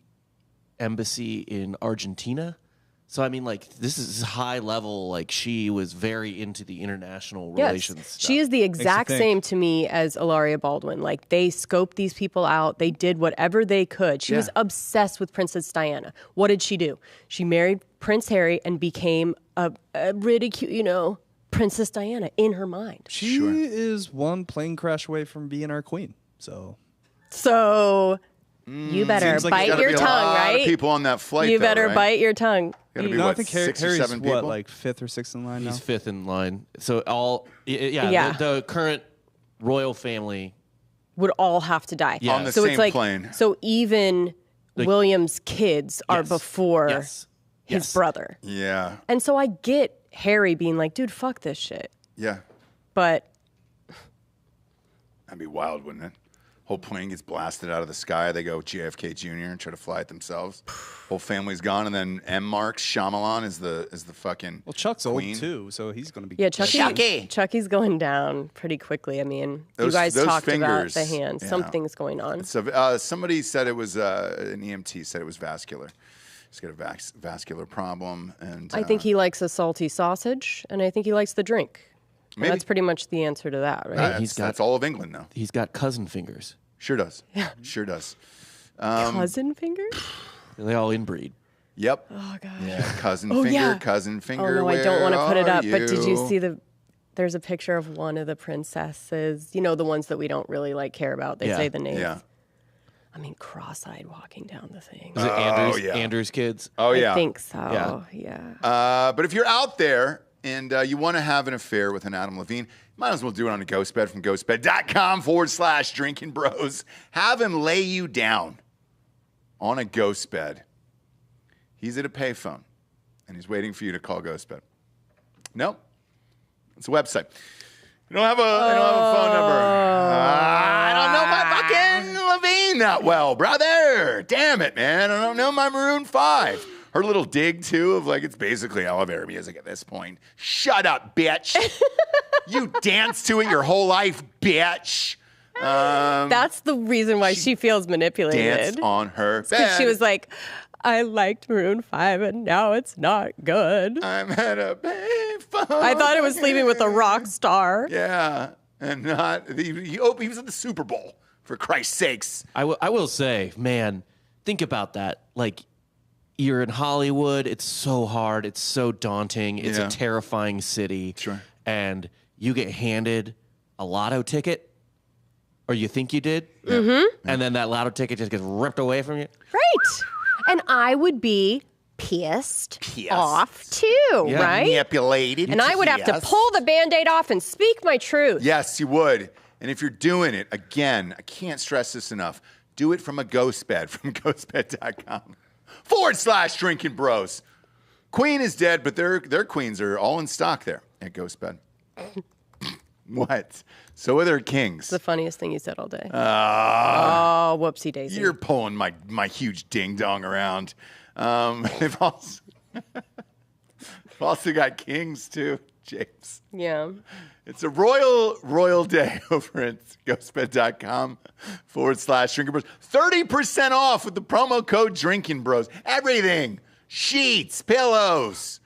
embassy in Argentina. So, I mean, like, this is high level. Like, she was very into the international relations stuff. She is the exact same to me as Ilaria Baldwin. Like, they scoped these people out. They did whatever they could. She was obsessed with Princess Diana. What did she do? She married Prince Harry and became a ridicule, Princess Diana in her mind. She is one plane crash away from being our queen. So you better bite your tongue, right? People on that flight. You better bite your tongue. I think six or Harry's seven people? like fifth or sixth in line now? He's fifth in line. So the current royal family would all have to die. Yeah. On the so same it's like, plane. So even William's kids are Yes. before Yes. his brother. Yeah. And so I get Harry being like, dude, fuck this shit. Yeah. But That'd be wild, wouldn't it? Whole plane gets blasted out of the sky. They go JFK Jr. and try to fly it themselves. Whole family's gone, and then M. Mark Shyamalan is the fucking Well, Chuck's queen. old too, so he's going to be. yeah, Chucky's going down pretty quickly. I mean, you guys those talked fingers, about the hands. yeah. Something's going on. So somebody said it was an EMT said it was vascular. He's got a vascular problem, and I think he likes a salty sausage, and I think he likes the drink. And Maybe. that's pretty much the answer to that, right? that's all of England now. He's got cousin fingers. Sure does. Yeah. Sure does. Cousin fingers? They all inbreed. Yep. Oh, God. Yeah. Cousin Oh, finger. yeah. Cousin Oh, finger. no, I don't want to put it where up. But did you are see there's a picture of one of the princesses, you know, the ones that we don't really care about. They Yeah. say the names. Yeah. I mean, cross-eyed walking down the thing. Is it Andrew's, yeah. Andrew's kids? Oh yeah. I think so. Yeah. But if you're out there and you want to have an affair with an Adam Levine, might as well do it on a ghost bed from ghostbed.com/drinking bros. Have him lay you down on a ghost bed. He's at a payphone and he's waiting for you to call ghost bed. Nope. It's a website. You don't have a phone number. I don't know my fucking Levine that well, brother. Damn it, man. I don't know my Maroon 5. Her little dig, too, of it's basically elevator music at this point. Shut up, bitch. You danced to it your whole life, bitch. That's the reason why she feels manipulated. Danced on her bed. Because she was like, I liked Maroon 5 and now it's not good. I'm at a payphone. I thought it was sleeping with a rock star. Yeah. And not, he was at the Super Bowl, for Christ's sakes. I will say, man, think about that. You're in Hollywood. It's so hard. It's so daunting. It's Yeah. a terrifying city. Sure. And you get handed a lotto ticket, or you think you did, and then that lotto ticket just gets ripped away from you. Right. And I would be pissed off too, Yeah. right? Manipulated. And I would have to Yes. pull the Band-Aid off and speak my truth. Yes, you would. And if you're doing it, again, I can't stress this enough, do it from a ghost bed, from ghostbed.com/drinking bros. Queen is dead, but their queens are all in stock there at Ghost Bed. What? So are their kings. It's the funniest thing you said all day. Oh, whoopsie daisy. You're pulling my huge ding dong around. They've also got kings too, James. Yeah. It's a royal day over at ghostbed.com/drinking bros. 30% off with the promo code drinking bros. Everything. Sheets, pillows,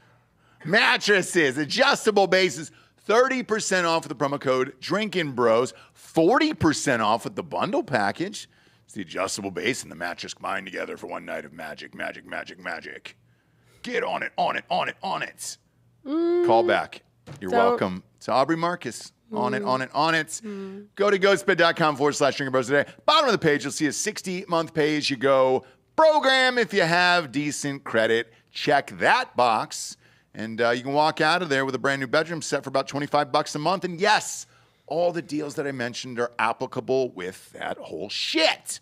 mattresses, adjustable bases. 30% off with the promo code drinking bros. 40% off with the bundle package. It's the adjustable base and the mattress combined together for one night of magic. Get on it. Call back. You're welcome. It's Aubrey Marcus. On it. Go to ghostbed.com/drinking bros today. Bottom of the page, you'll see a 60-month pay-as-you-go program. If you have decent credit, check that box. And you can walk out of there with a brand new bedroom set for about $25 a month. And yes, all the deals that I mentioned are applicable with that whole shit.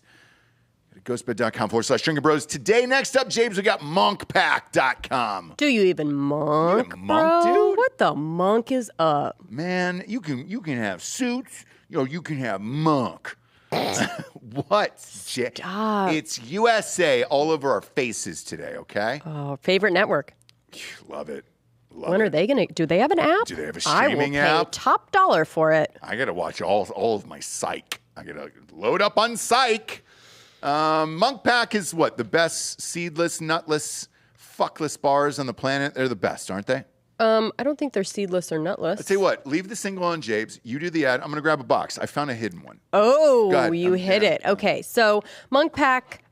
ghostbed.com/drinking bros. Today, next up, James, we got monkpack.com. Do you even monk, You a monk, bro? dude? What the monk is up? Man, you can have suits. You can have monk. What? Stop. It's USA all over our faces today, okay? Oh, favorite network. Love it. When are they going to? Do they have an app? Do they have a I will streaming pay app? top dollar for it. I got to watch all of my Psych. I got to load up on Psych. Monk Pack is what? The best seedless, nutless, fuckless bars on the planet. They're the best, aren't they? I don't think they're seedless or nutless. I'll tell you what. Leave the single on, Jabes. You do the ad. I'm going to grab a box. I found a hidden one. Oh, Go ahead. you hit Yeah. it. Okay, so Monk Pack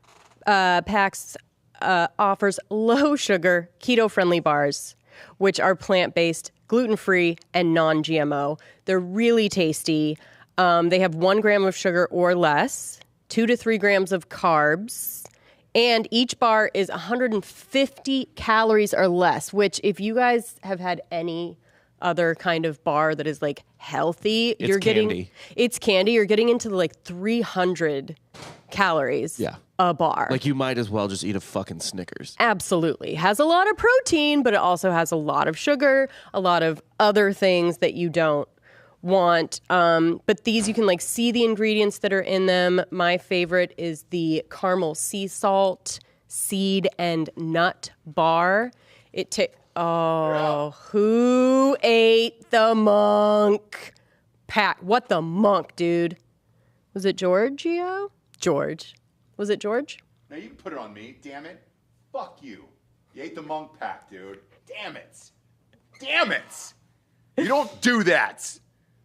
packs offers low sugar, keto friendly bars, which are plant based, gluten free, and non GMO. They're really tasty. They have 1 gram of sugar or less, 2 to 3 grams of carbs. And each bar is 150 calories or less, which if you guys have had any other kind of bar that is healthy, It's you're getting candy. it's candy. You're getting into the 300 calories. Yeah. A bar. Like you might as well just eat a fucking Snickers. Absolutely. Has a lot of protein, but it also has a lot of sugar, a lot of other things that you don't want. But these, you can like see the ingredients that are in them. My favorite is the caramel sea salt seed and nut bar. Who ate the monk pack? What the monk, dude? Was it Giorgio? George. Was it George? Now you can put it on me, damn it. Fuck you. You ate the monk pack, dude. Damn it. Damn it. You don't do that.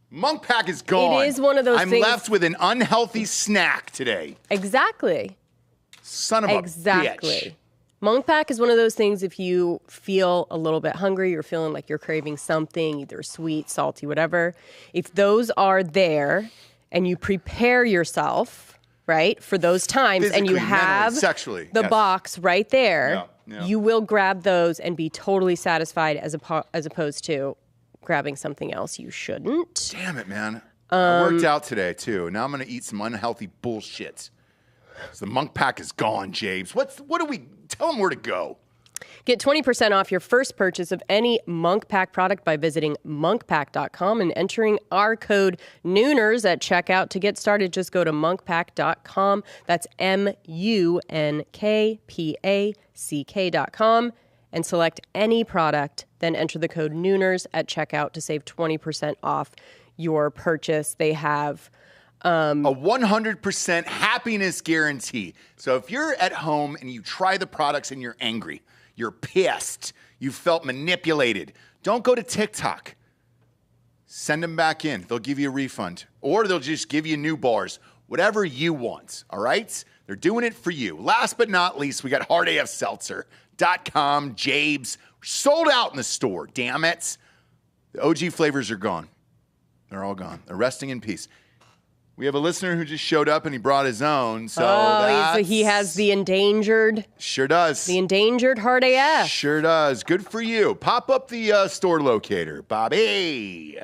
Monk pack is gone. It is one of those things. I'm left with an unhealthy snack today. Exactly. Son of a bitch. Monk pack is one of those things if you feel a little bit hungry, you're feeling like you're craving something, either sweet, salty, whatever. If those are there and you prepare yourself, right, for those times, and you have sexually, the box right there, Yeah. you will grab those and be totally satisfied as opposed to grabbing something else you shouldn't. Damn it, man. I worked out today, too. Now I'm going to eat some unhealthy bullshit. So the monk pack is gone, James. What do we... Tell them where to go. Get 20% off your first purchase of any Monk Pack product by visiting monkpack.com and entering our code Nooners at checkout. To get started, just go to monkpack.com. That's MUNKPACK.com and select any product. Then enter the code Nooners at checkout to save 20% off your purchase. They have... a 100% happiness guarantee. So if you're at home and you try the products and you're angry, you're pissed, you felt manipulated, don't go to TikTok. Send them back in. They'll give you a refund. Or they'll just give you new bars. Whatever you want, all right? They're doing it for you. Last but not least, we got hardafseltzer.com, Jabes. Sold out in the store, damn it. The OG flavors are gone. They're all gone. They're resting in peace. We have a listener who just showed up and he brought his own. So he has the endangered. Sure does. The endangered hard AF. Sure does. Good for you. Pop up the store locator, Bobby.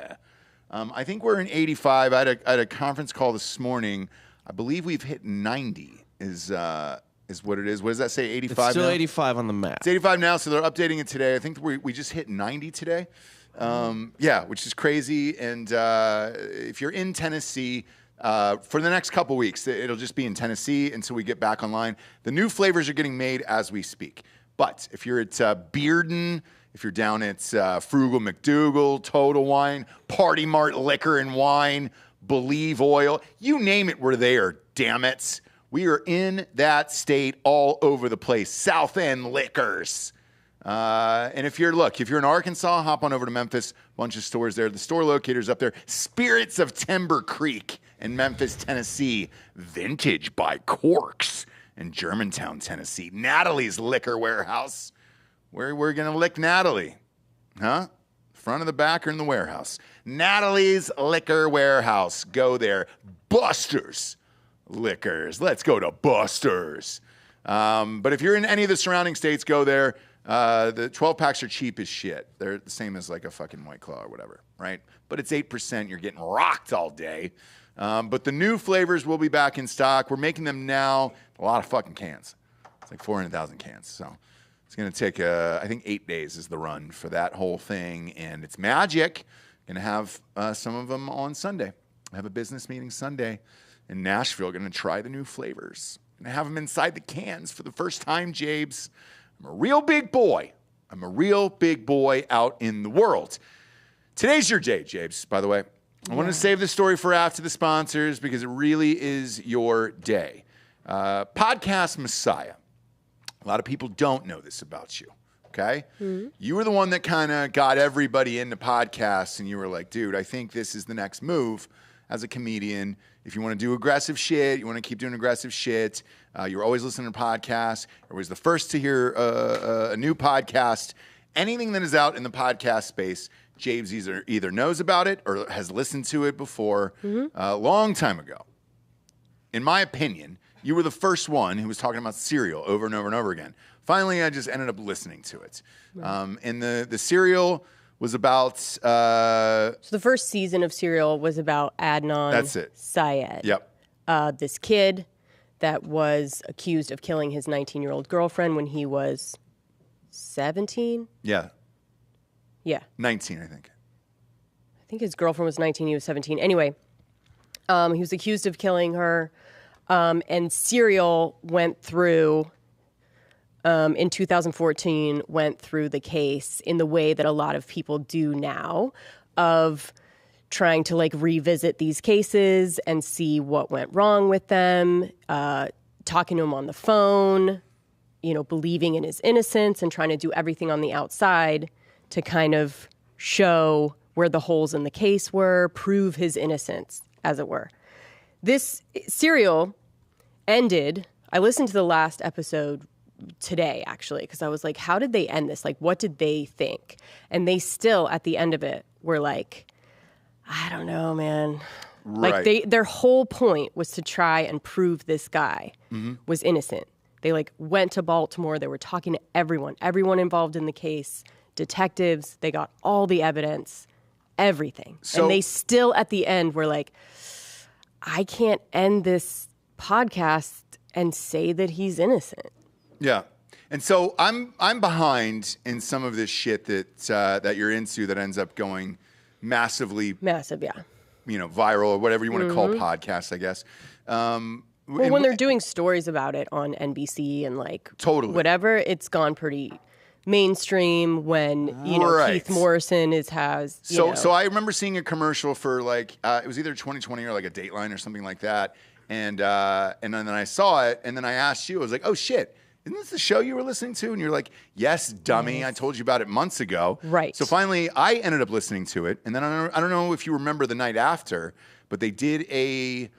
I think we're in 85. I had a conference call this morning. I believe we've hit 90 is what it is. What does that say, 85 It's still now? 85 on the map. It's 85 now, so they're updating it today. I think we just hit 90 today. Yeah, which is crazy. And if you're in Tennessee... for the next couple weeks, it'll just be in Tennessee until we get back online. The new flavors are getting made as we speak. But if you're at Bearden, if you're down at Frugal McDougal, Total Wine, Party Mart Liquor and Wine, Believe Oil, you name it, we're there, damn it. We are in that state all over the place. South End Liquors. And if you're in Arkansas, hop on over to Memphis. Bunch of stores there. The store locator's up there. Spirits of Timber Creek in Memphis, Tennessee. Vintage by Corks in Germantown, Tennessee. Natalie's Liquor Warehouse. Where we're going to lick Natalie. Huh? Front of the back or in the warehouse? Natalie's Liquor Warehouse. Go there. Buster's Liquors. Let's go to Buster's. But if you're in any of the surrounding states, go there. The 12 packs are cheap as shit. They're the same as like a fucking White Claw or whatever, right? But it's 8%. You're getting rocked all day. But the new flavors will be back in stock. We're making them now. A lot of fucking cans. It's like 400,000 cans. So it's going to take, I think 8 days is the run for that whole thing. And it's magic. Going to have some of them on Sunday. I have a business meeting Sunday in Nashville. Going to try the new flavors. Going to have them inside the cans for the first time, Jabes. I'm a real big boy. I'm a real big boy out in the world. Today's your day, Jabes, by the way. I wanted to save this story for after the sponsors because it really is your day. Podcast Messiah. A lot of people don't know this about you, okay? Mm-hmm. You were the one that kind of got everybody into podcasts, and you were like, dude, I think this is the next move as a comedian. If you want to do aggressive shit, you want to keep doing aggressive shit, you're always listening to podcasts, you're always the first to hear a new podcast. Anything that is out in the podcast space, James either knows about it or has listened to it before a long time ago. In my opinion, you were the first one who was talking about Serial over and over and over again. Finally, I just ended up listening to it. Right. And the Serial was about... so the first season of Serial was about Adnan That's it. Syed. Yep. This kid that was accused of killing his 19-year-old girlfriend when he was 17. Yeah. Yeah. 19, I think. I think his girlfriend was 19, he was 17. Anyway, he was accused of killing her. And Serial went through, in 2014, went through the case in the way that a lot of people do now of trying to like revisit these cases and see what went wrong with them, talking to him on the phone, you know, believing in his innocence and trying to do everything on the outside to kind of show where the holes in the case were, prove his innocence, as it were. This Serial ended, I listened to the last episode today, actually, because I was like, how did they end this? Like, what did they think? And they still, at the end of it, were like, I don't know, man. Right. Like, their whole point was to try and prove this guy was innocent. They, like, went to Baltimore. They were talking to everyone involved in the case, detectives. They got all the evidence, everything. So, and they still, at the end, were like, I can't end this podcast and say that he's innocent. Yeah. And so I'm behind in some of this shit that you're into that ends up going massive, yeah. You know, viral or whatever you want to call podcasts, I guess. Well, when they're doing stories about it on NBC and like totally whatever, it's gone pretty mainstream. When you know Keith Morrison has. So I remember seeing a commercial for like it was either 2020 or like a Dateline or something like that, and then I saw it, and then I asked you, I was like, oh shit. Isn't this the show you were listening to? And you're like, yes, dummy. Yes. I told you about it months ago. Right. So finally, I ended up listening to it. And then I don't know if you remember the night after, but they did a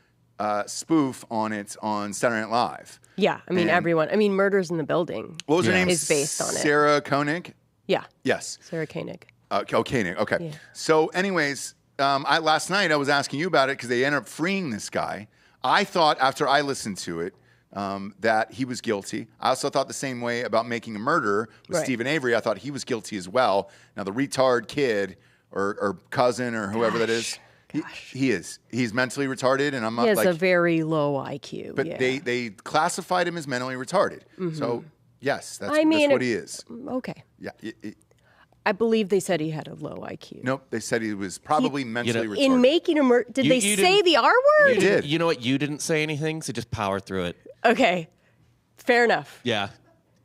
spoof on it on Saturday Night Live. Yeah. I mean, everyone. I mean, Murders in the Building. What was her name? Is based on it. Sarah Koenig? Yeah. Yes. Sarah Koenig. Koenig. Okay. Yeah. So anyways, last night I was asking you about it because they ended up freeing this guy. I thought after I listened to it, that he was guilty. I also thought the same way about Making a Murderer with Stephen Avery. I thought he was guilty as well. Now the retard kid or cousin or whoever that is, he is. He's mentally retarded, and I'm not he has like a very low IQ. But they classified him as mentally retarded. So yes, that's what he is. Okay. Yeah. I believe they said he had a low IQ. Nope, they said he was probably mentally retarded. In Making a Murderer, did they say the R word? You did. You know what? You didn't say anything, so just power through it. Okay, fair enough. Yeah.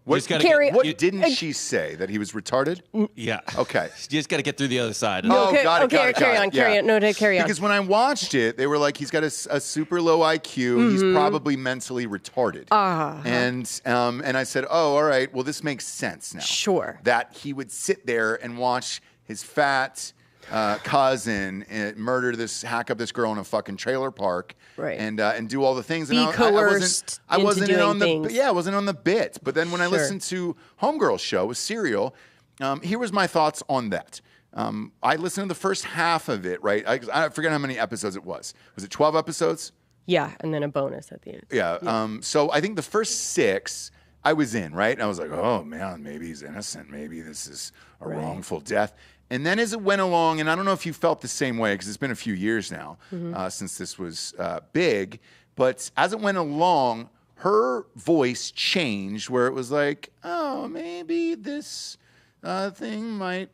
What didn't she say? That he was retarded? Yeah. Okay. You just got to get through the other side. No, got it. Carry on. Carry on. Because when I watched it, they were like, he's got a super low IQ. He's probably mentally retarded. And I said, oh, all right. Well, this makes sense now. Sure. That he would sit there and watch his fat cousin hack up this girl in a fucking trailer park, right? And do all the things. Be coerced. I wasn't in on things. I wasn't on the bit. But then when I listened to Homegirl's show with Serial, here was my thoughts on that. I listened to the first half of it. Right, I forget how many episodes it was. Was it 12 episodes? Yeah, and then a bonus at the end. Yeah. So I think the first 6. I was in, right? And I was like, oh man, maybe he's innocent. Maybe this is a wrongful death. And then as it went along, and I don't know if you felt the same way because it's been a few years now since this was big, but as it went along, her voice changed where it was like, oh, maybe this thing might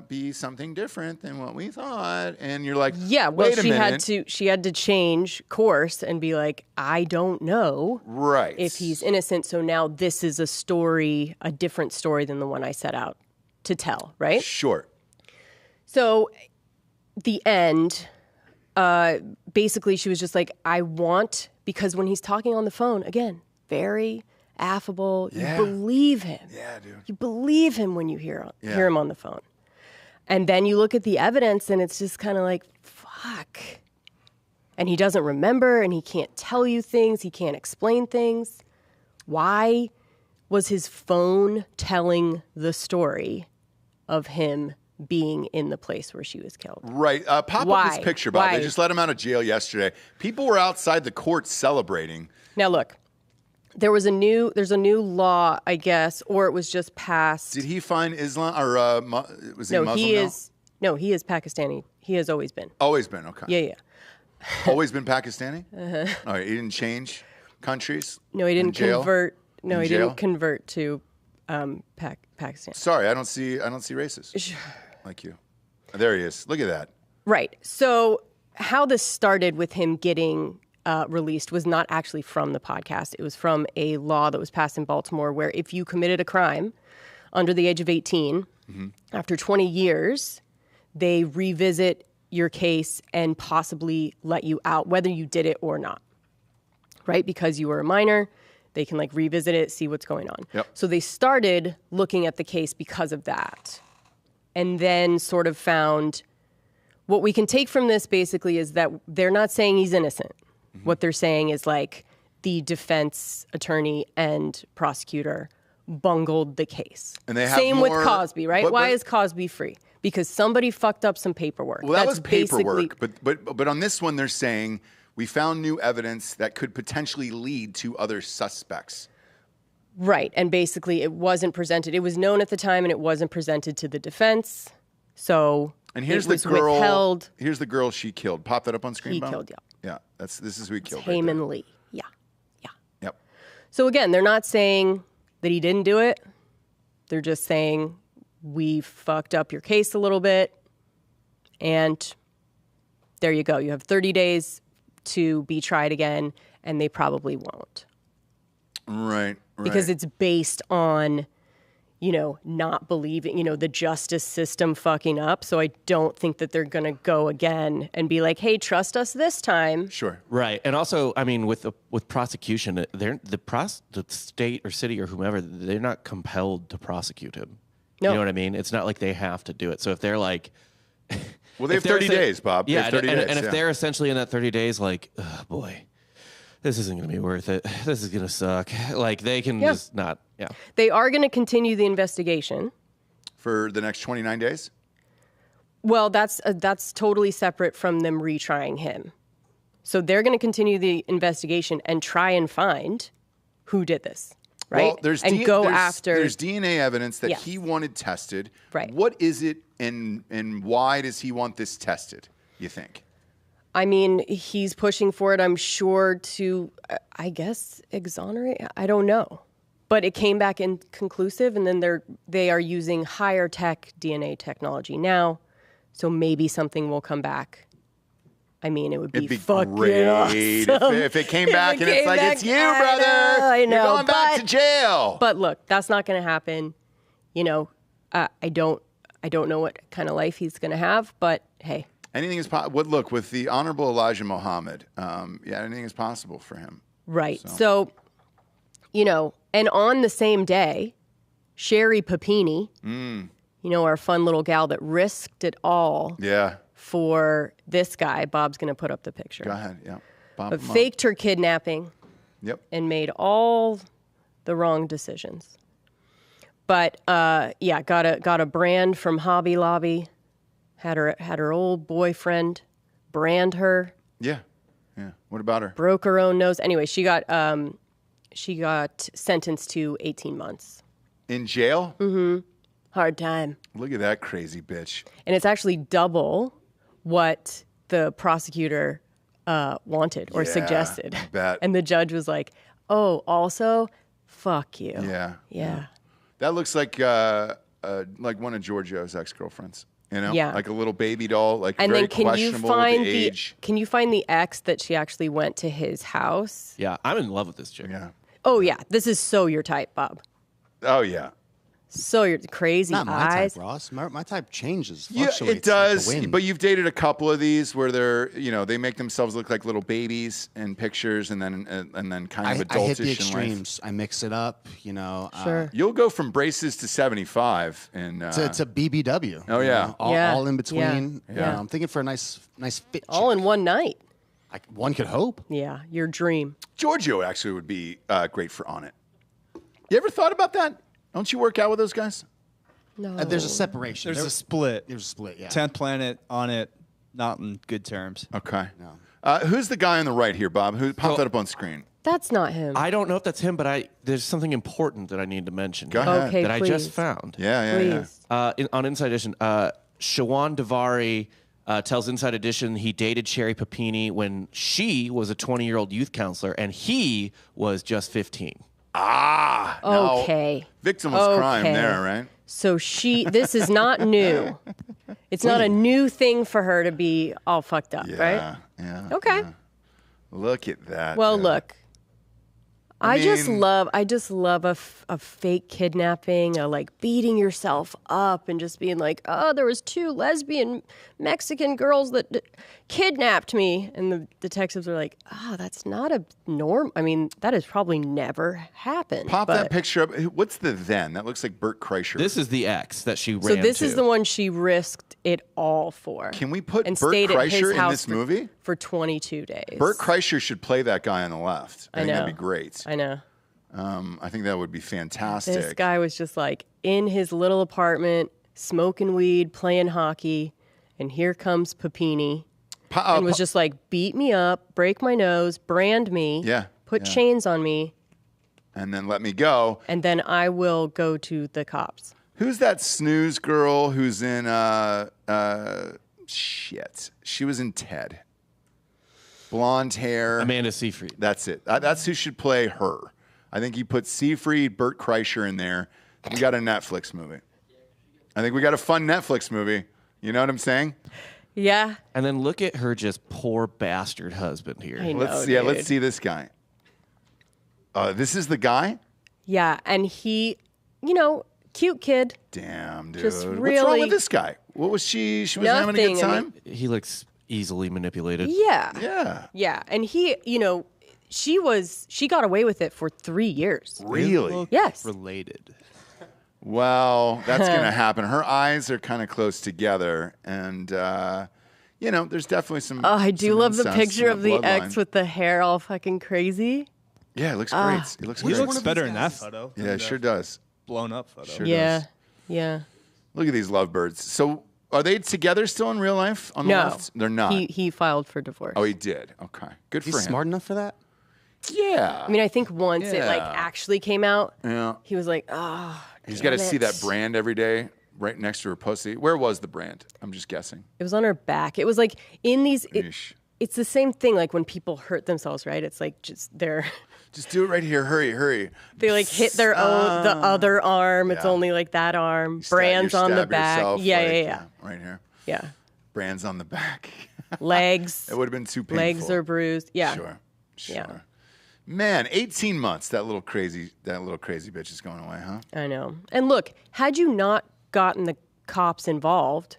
be something different than what we thought. And you're like, yeah, well, wait a minute. she had to change course and be like, I don't know if he's innocent. So now this is a different story than the one I set out to tell, right? Sure. So the end, basically she was just like, because when he's talking on the phone, again, very affable. You believe him. Yeah, dude. You believe him when you hear him on the phone. And then you look at the evidence and it's just kind of like, fuck. And he doesn't remember and he can't tell you things. He can't explain things. Why was his phone telling the story of him being in the place where she was killed? Right. Pop up this picture, Bob. They just let him out of jail yesterday. People were outside the court celebrating. Now look, there's a new law, I guess, or it was just passed. Did he find Islam or was he Muslim? He is Pakistani. He has always been. Always been, okay. Yeah. Always been Pakistani? All right, he didn't change? countries? No, he didn't in jail? convert. No, In he jail? didn't convert to Pakistan. Sorry, I don't see racists like you. There he is. Look at that. Right. So how this started with him getting released was not actually from the podcast. It was from a law that was passed in Baltimore where if you committed a crime under the age of 18, after 20 years, they revisit your case and possibly let you out, whether you did it or not. Right? Because you were a minor, they can like revisit it, see what's going on. Yep. So they started looking at the case because of that. And then sort of found what we can take from this basically is that they're not saying he's innocent. What they're saying is like the defense attorney and prosecutor bungled the case. And they have Same with more- Cosby, right? but- Why is Cosby free? Because somebody fucked up some paperwork. Well, that was basically- paperwork, but on this one, they're saying we found new evidence that could potentially lead to other suspects. Right. And basically it wasn't presented. It was known at the time and it wasn't presented to the defense. So And here's it the was girl. withheld. Here's the girl she killed. Pop that up on screen. He Bob? killed, yeah. Yeah, this is who he killed. Right there. Heyman Lee. Yeah. Yeah. Yep. So again, they're not saying that he didn't do it. They're just saying we fucked up your case a little bit. And there you go. You have 30 days to be tried again, and they probably won't. Right. Because it's based on, not believing, the justice system fucking up. So I don't think that they're going to go again and be like, hey, trust us this time. Sure. Right, and also, I mean, with prosecution, the state or city or whomever, they're not compelled to prosecute him. No. You know what I mean? It's not like they have to do it. So if they're like, Well, they have if they're 30 days, Bob. They Yeah, have 30 and days, if yeah. they're essentially in that 30 days, like, oh, boy, this isn't going to be worth it. This is going to suck. Like, they can just not, yeah. They are going to continue the investigation. For the next 29 days? Well, that's totally separate from them retrying him. So they're going to continue the investigation and try and find who did this, right? Well, there's after. DNA evidence that Yes. he wanted tested. Right. What is it and why does he want this tested, you think? I mean, he's pushing for it, I'm sure, to, I guess, exonerate. I don't know. But it came back inconclusive, and then they are using higher tech DNA technology now, so maybe something will come back. I mean, it would be, It'd be fucking great awesome. if it came back and it's came like, back, it's you, brother. I know, You're going back to jail. But look, that's not going to happen. I don't know what kind of life he's going to have, but hey. Anything is possible. Look, with the Honorable Elijah Muhammad, anything is possible for him. Right. So, and on the same day, Sherri Papini, our fun little gal that risked it all Yeah. for this guy. Bob's going to put up the picture. Go ahead. Yeah. Bob But him up. faked her kidnapping Yep. and made all the wrong decisions. But got a brand from Hobby Lobby. Had her old boyfriend brand her. Yeah. Yeah. What about her? Broke her own nose. Anyway, she got sentenced to 18 months. In jail? Mm-hmm. Hard time. Look at that crazy bitch. And it's actually double what the prosecutor wanted or Yeah, suggested. I bet. And the judge was like, oh, also, fuck you. Yeah. That looks like one of Giorgio's ex-girlfriends. Yeah. Like a little baby doll, like And very then can you questionable find with the age. can you find the ex that she actually went to his house? Yeah, I'm in love with this chick. Yeah. Oh yeah, this is so your type, Bob. Oh yeah. So your crazy Not my eyes. type, Ross. My type changes, Yeah, fluctuates. it does. Like the wind. But you've dated a couple of these where they're, they make themselves look like little babies in pictures, and then kind of I hit the adultish in life. extremes. I mix it up, Sure. You'll go from braces to 75, and to BBW. Oh, yeah. All in between. Yeah. I'm thinking for a nice fit. All in one night. One could hope. Yeah, your dream. Giorgio actually would be great for Onnit. You ever thought about that? Don't you work out with those guys? No. There's a separation. There's a split. There's a split. Yeah. 10th Planet on it, not in good terms. Okay. No. Who's the guy on the right here, Bob? Pop that up on screen. That's not him. I don't know if that's him, but there's something important that I need to mention. Go ahead. Okay, that I just please. found. Yeah. Please. On Inside Edition, Shawan Davari tells Inside Edition he dated Sherri Papini when she was a 20-year-old youth counselor and he was just 15. Ah, now, Okay. victimless crime there, right? So this is not new. It's not a new thing for her to be all fucked up, right? Yeah. Okay. yeah. Look at that. Well, dude. look. I just mean- love a fake kidnapping, a like beating yourself up and just being like, oh, there was 2 lesbian Mexican girls that kidnapped me. And the detectives are like, oh, that's not a norm. I mean, that has probably never happened. Pop that picture up. What's the then? That looks like Bert Kreischer. This is the ex that she ran So this to. is the one she risked it all for. Can we put and Bert stayed at his Kreischer in house this movie? for 22 days? Bert Kreischer should play that guy on the left. I think that'd know. be great. I know. I think that would be fantastic. This guy was just like in his little apartment, smoking weed, playing hockey, and here comes Papini. And was just like, beat me up, break my nose, brand me, put chains on me, and then let me go. and then I will go to the cops. Who's that snooze girl who's in shit? She was in Ted. Blonde hair. Amanda Seyfried. That's it. That's who should play her. I think you put Seyfried, Bert Kreischer in there. We got a Netflix movie. I think we got a fun Netflix movie. You know what I'm saying? Yeah. And then look at her just poor bastard husband here. I know, Let's dude. see this guy. This is the guy? Yeah, and he, cute kid. Damn, dude. Just What's wrong really- with this guy? What was she? She was having a good Nothing, I time? mean- He looks easily manipulated. Yeah. Yeah. Yeah, and he, she got away with it for 3 years. Really? Yes. Related. Well, that's going to happen. Her eyes are kind of close together, and there's definitely some. Oh, I do some love the incest picture in of that the bloodline. ex with the hair all fucking crazy. Yeah, it looks great. It looks He great. looks better in that photo. Yeah, than it the sure does. Blown up photo. Sure Yeah. does. Yeah. Look at these lovebirds. So, are they together still in real life? On the No. left, they're not. He filed for divorce. Oh, he did. Okay, good He's for him. smart enough for that? Yeah. I mean, I think once it like Yeah. actually came out, yeah. he was like, oh, He's got to damn see it. that brand every day, right next to her pussy. Where was the brand? I'm just guessing. It was on her back. It was like in these. Yeesh. It's the same thing. Like when people hurt themselves, right? It's like just Just do it right here. Hurry, hurry. they like hit their own the other arm. It's Yeah. only like that arm. Stab- Brands you on the stab back. yourself, Yeah, like, yeah. Right here. Yeah. Brands on the back. Legs. It would have been too painful. Legs are bruised. Yeah. Sure. Yeah. Man, 18 months. That little crazy bitch is going away, huh? I know. And look, had you not gotten the cops involved,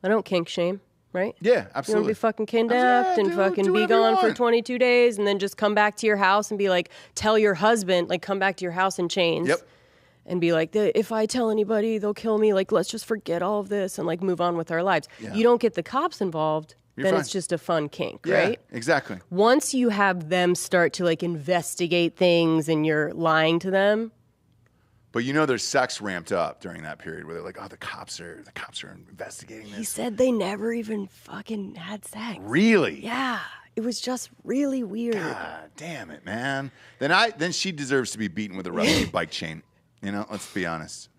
I don't kink shame, right? Yeah, You want to absolutely. be fucking kidnapped and do fucking be whatever you gone for want. 22 days and then just come back to your house and be like, tell your husband, like, come back to your house in chains. Yep. And be like, if I tell anybody, they'll kill me. Like, let's just forget all of this and, like, move on with our lives. Yeah. You don't get the cops involved, You're then fine. it's just a fun kink, Yeah, right? exactly. Once you have them start to, like, investigate things and you're lying to them, But their sex ramped up during that period where they're like, oh, the cops are investigating this. he said they never even fucking had sex. Really? Yeah. It was just really weird. God damn it, man. Then she deserves to be beaten with a rusty bike chain. Let's be honest.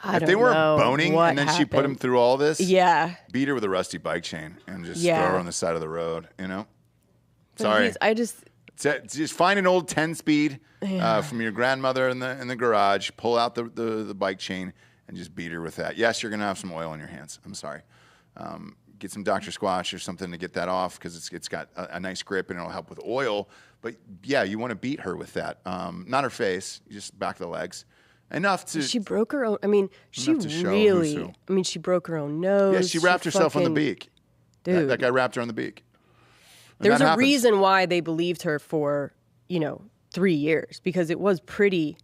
I If don't they weren't know boning what and then she put him happened. through all this, Yeah. beat her with a rusty bike chain and just Yeah. throw her on the side of the road, But Sorry. I just, Just find an old 10-speed from your grandmother in the garage, pull out the bike chain, and just beat her with that. Yes, you're going to have some oil in your hands. I'm sorry. Get some Dr. Squatch or something to get that off because it's got a nice grip and it'll help with oil. But, yeah, you want to beat her with that. Not her face, just back of the legs. Enough to... she broke her own. I mean, she Enough to show who's really. who. I mean, she broke her own nose. Yeah, she wrapped herself on the fucking- beak. Dude, That guy wrapped her on the beak. And there's that a happens. reason why they believed her for 3 years because it was pretty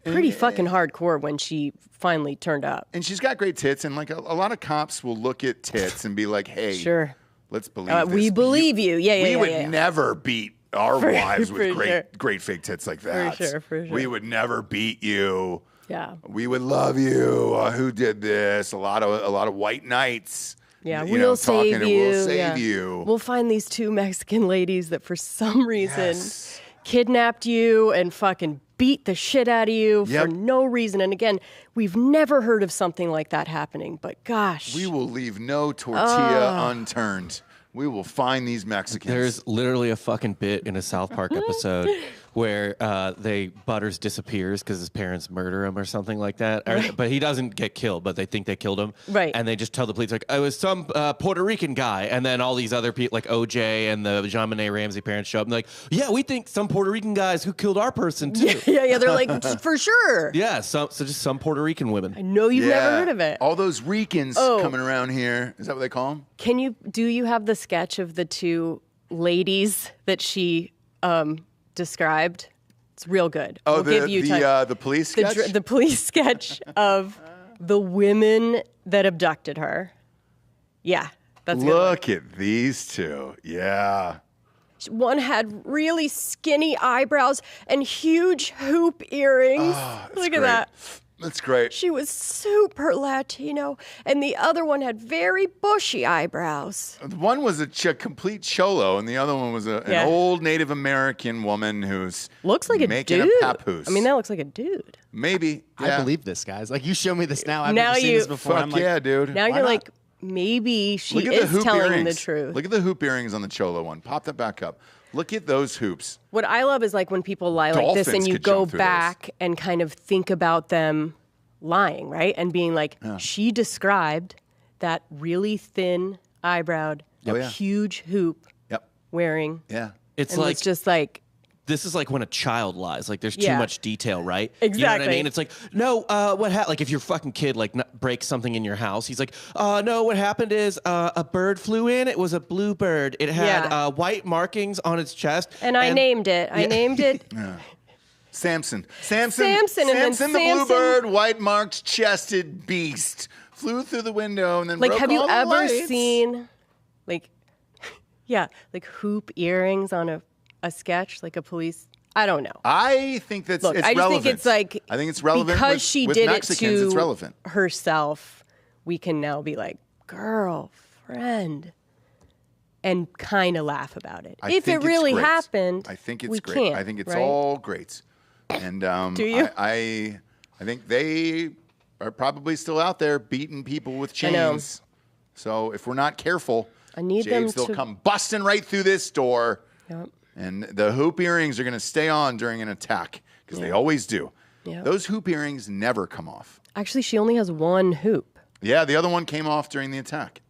fucking hardcore when she finally turned up. And she's got great tits, and like a lot of cops will look at tits and be like, "Hey, Sure. let's believe this." We believe you. Yeah, we yeah, would yeah. never beat our wives with for sure. great fake tits like that. sure, for sure. We would never beat you. Yeah. We would love you. Who did this? A lot of white knights. Yeah, you we'll know, save talking, you. And we'll save yeah. you. We'll find these 2 Mexican ladies that for some reason Yes. kidnapped you and fucking beat the shit out of you Yep. for no reason. And again, we've never heard of something like that happening, but gosh. We will leave no tortilla unturned. We will find these Mexicans. There's literally a fucking bit in a South Park episode where Butters disappears because his parents murder him or something like that. But he doesn't get killed, but they think they killed him. Right. And they just tell the police, like, it was some Puerto Rican guy. And then all these other people, like OJ and the JonBenet Ramsey parents show up and they're like, yeah, we think some Puerter Rican guys who killed our person too. Yeah. They're like, for sure. Yeah, so just some Puerto Rican I women. know you've never heard of it. All those Ricans coming around here. Is that what they call them? Do you have the sketch of the two ladies that she described? It's real good. Oh, we'll give you time. the police sketch? The police sketch of the women that abducted her. Yeah, that's good. Look at these two. Yeah. One had really skinny eyebrows and huge hoop earrings. Look at that. That's great. She was super Latino, and the other one had very bushy eyebrows. One was a complete cholo, and the other one was an old Native American woman who's Looks like a making dude. a papoose. I mean, that looks like a dude. Maybe. I Yeah. believe this, guys. Like, you show me this now. I've Now never seen you- this before. Fuck I'm like, yeah, dude. Now Why you're not? like, maybe she Look at the is hoop telling earrings. the truth. Look at the hoop earrings on the cholo one. Pop that back up. Look at those hoops. What I love is like when people lie like this Dolphins and you could go jump through back and kind of think about them lying, right? And being like, she described that really thin eyebrow, Oh, yeah. huge hoop Yep. wearing. Yeah. It's And like it's just like, this is like when a child lies. Like there's too Yeah. much detail, right? You know what I Exactly. mean? It's like, no, what happened? Like if your fucking kid like breaks something in your house, he's like, no, what happened is a bird flew in. It was a blue bird. It had Yeah. white markings on its chest. and I named it. I named it. Samson, and then the Samson- bluebird, white marked chested beast, flew through the window and then Like, broke have you all the ever lights. seen, like, like hoop earrings on a sketch, like a police? I don't know. I think that's Look, it's I just relevant. think it's like I think it's relevant because with, she with did Mexicans. it to It's relevant. herself. We can now be like, girlfriend, and kind of laugh about it. I If think it it's really great. happened, I think it's we great. can't, I think it's right? all great. And Do you? I think they are probably still out there beating people with I know. chains. So if we're not careful, I need them James, they'll to- come busting right through this door. Yep. And the hoop earrings are going to stay on during an attack because they always do. Yeah. Those hoop earrings never come off. Actually, she only has one hoop, Yeah, the other one came off during the attack.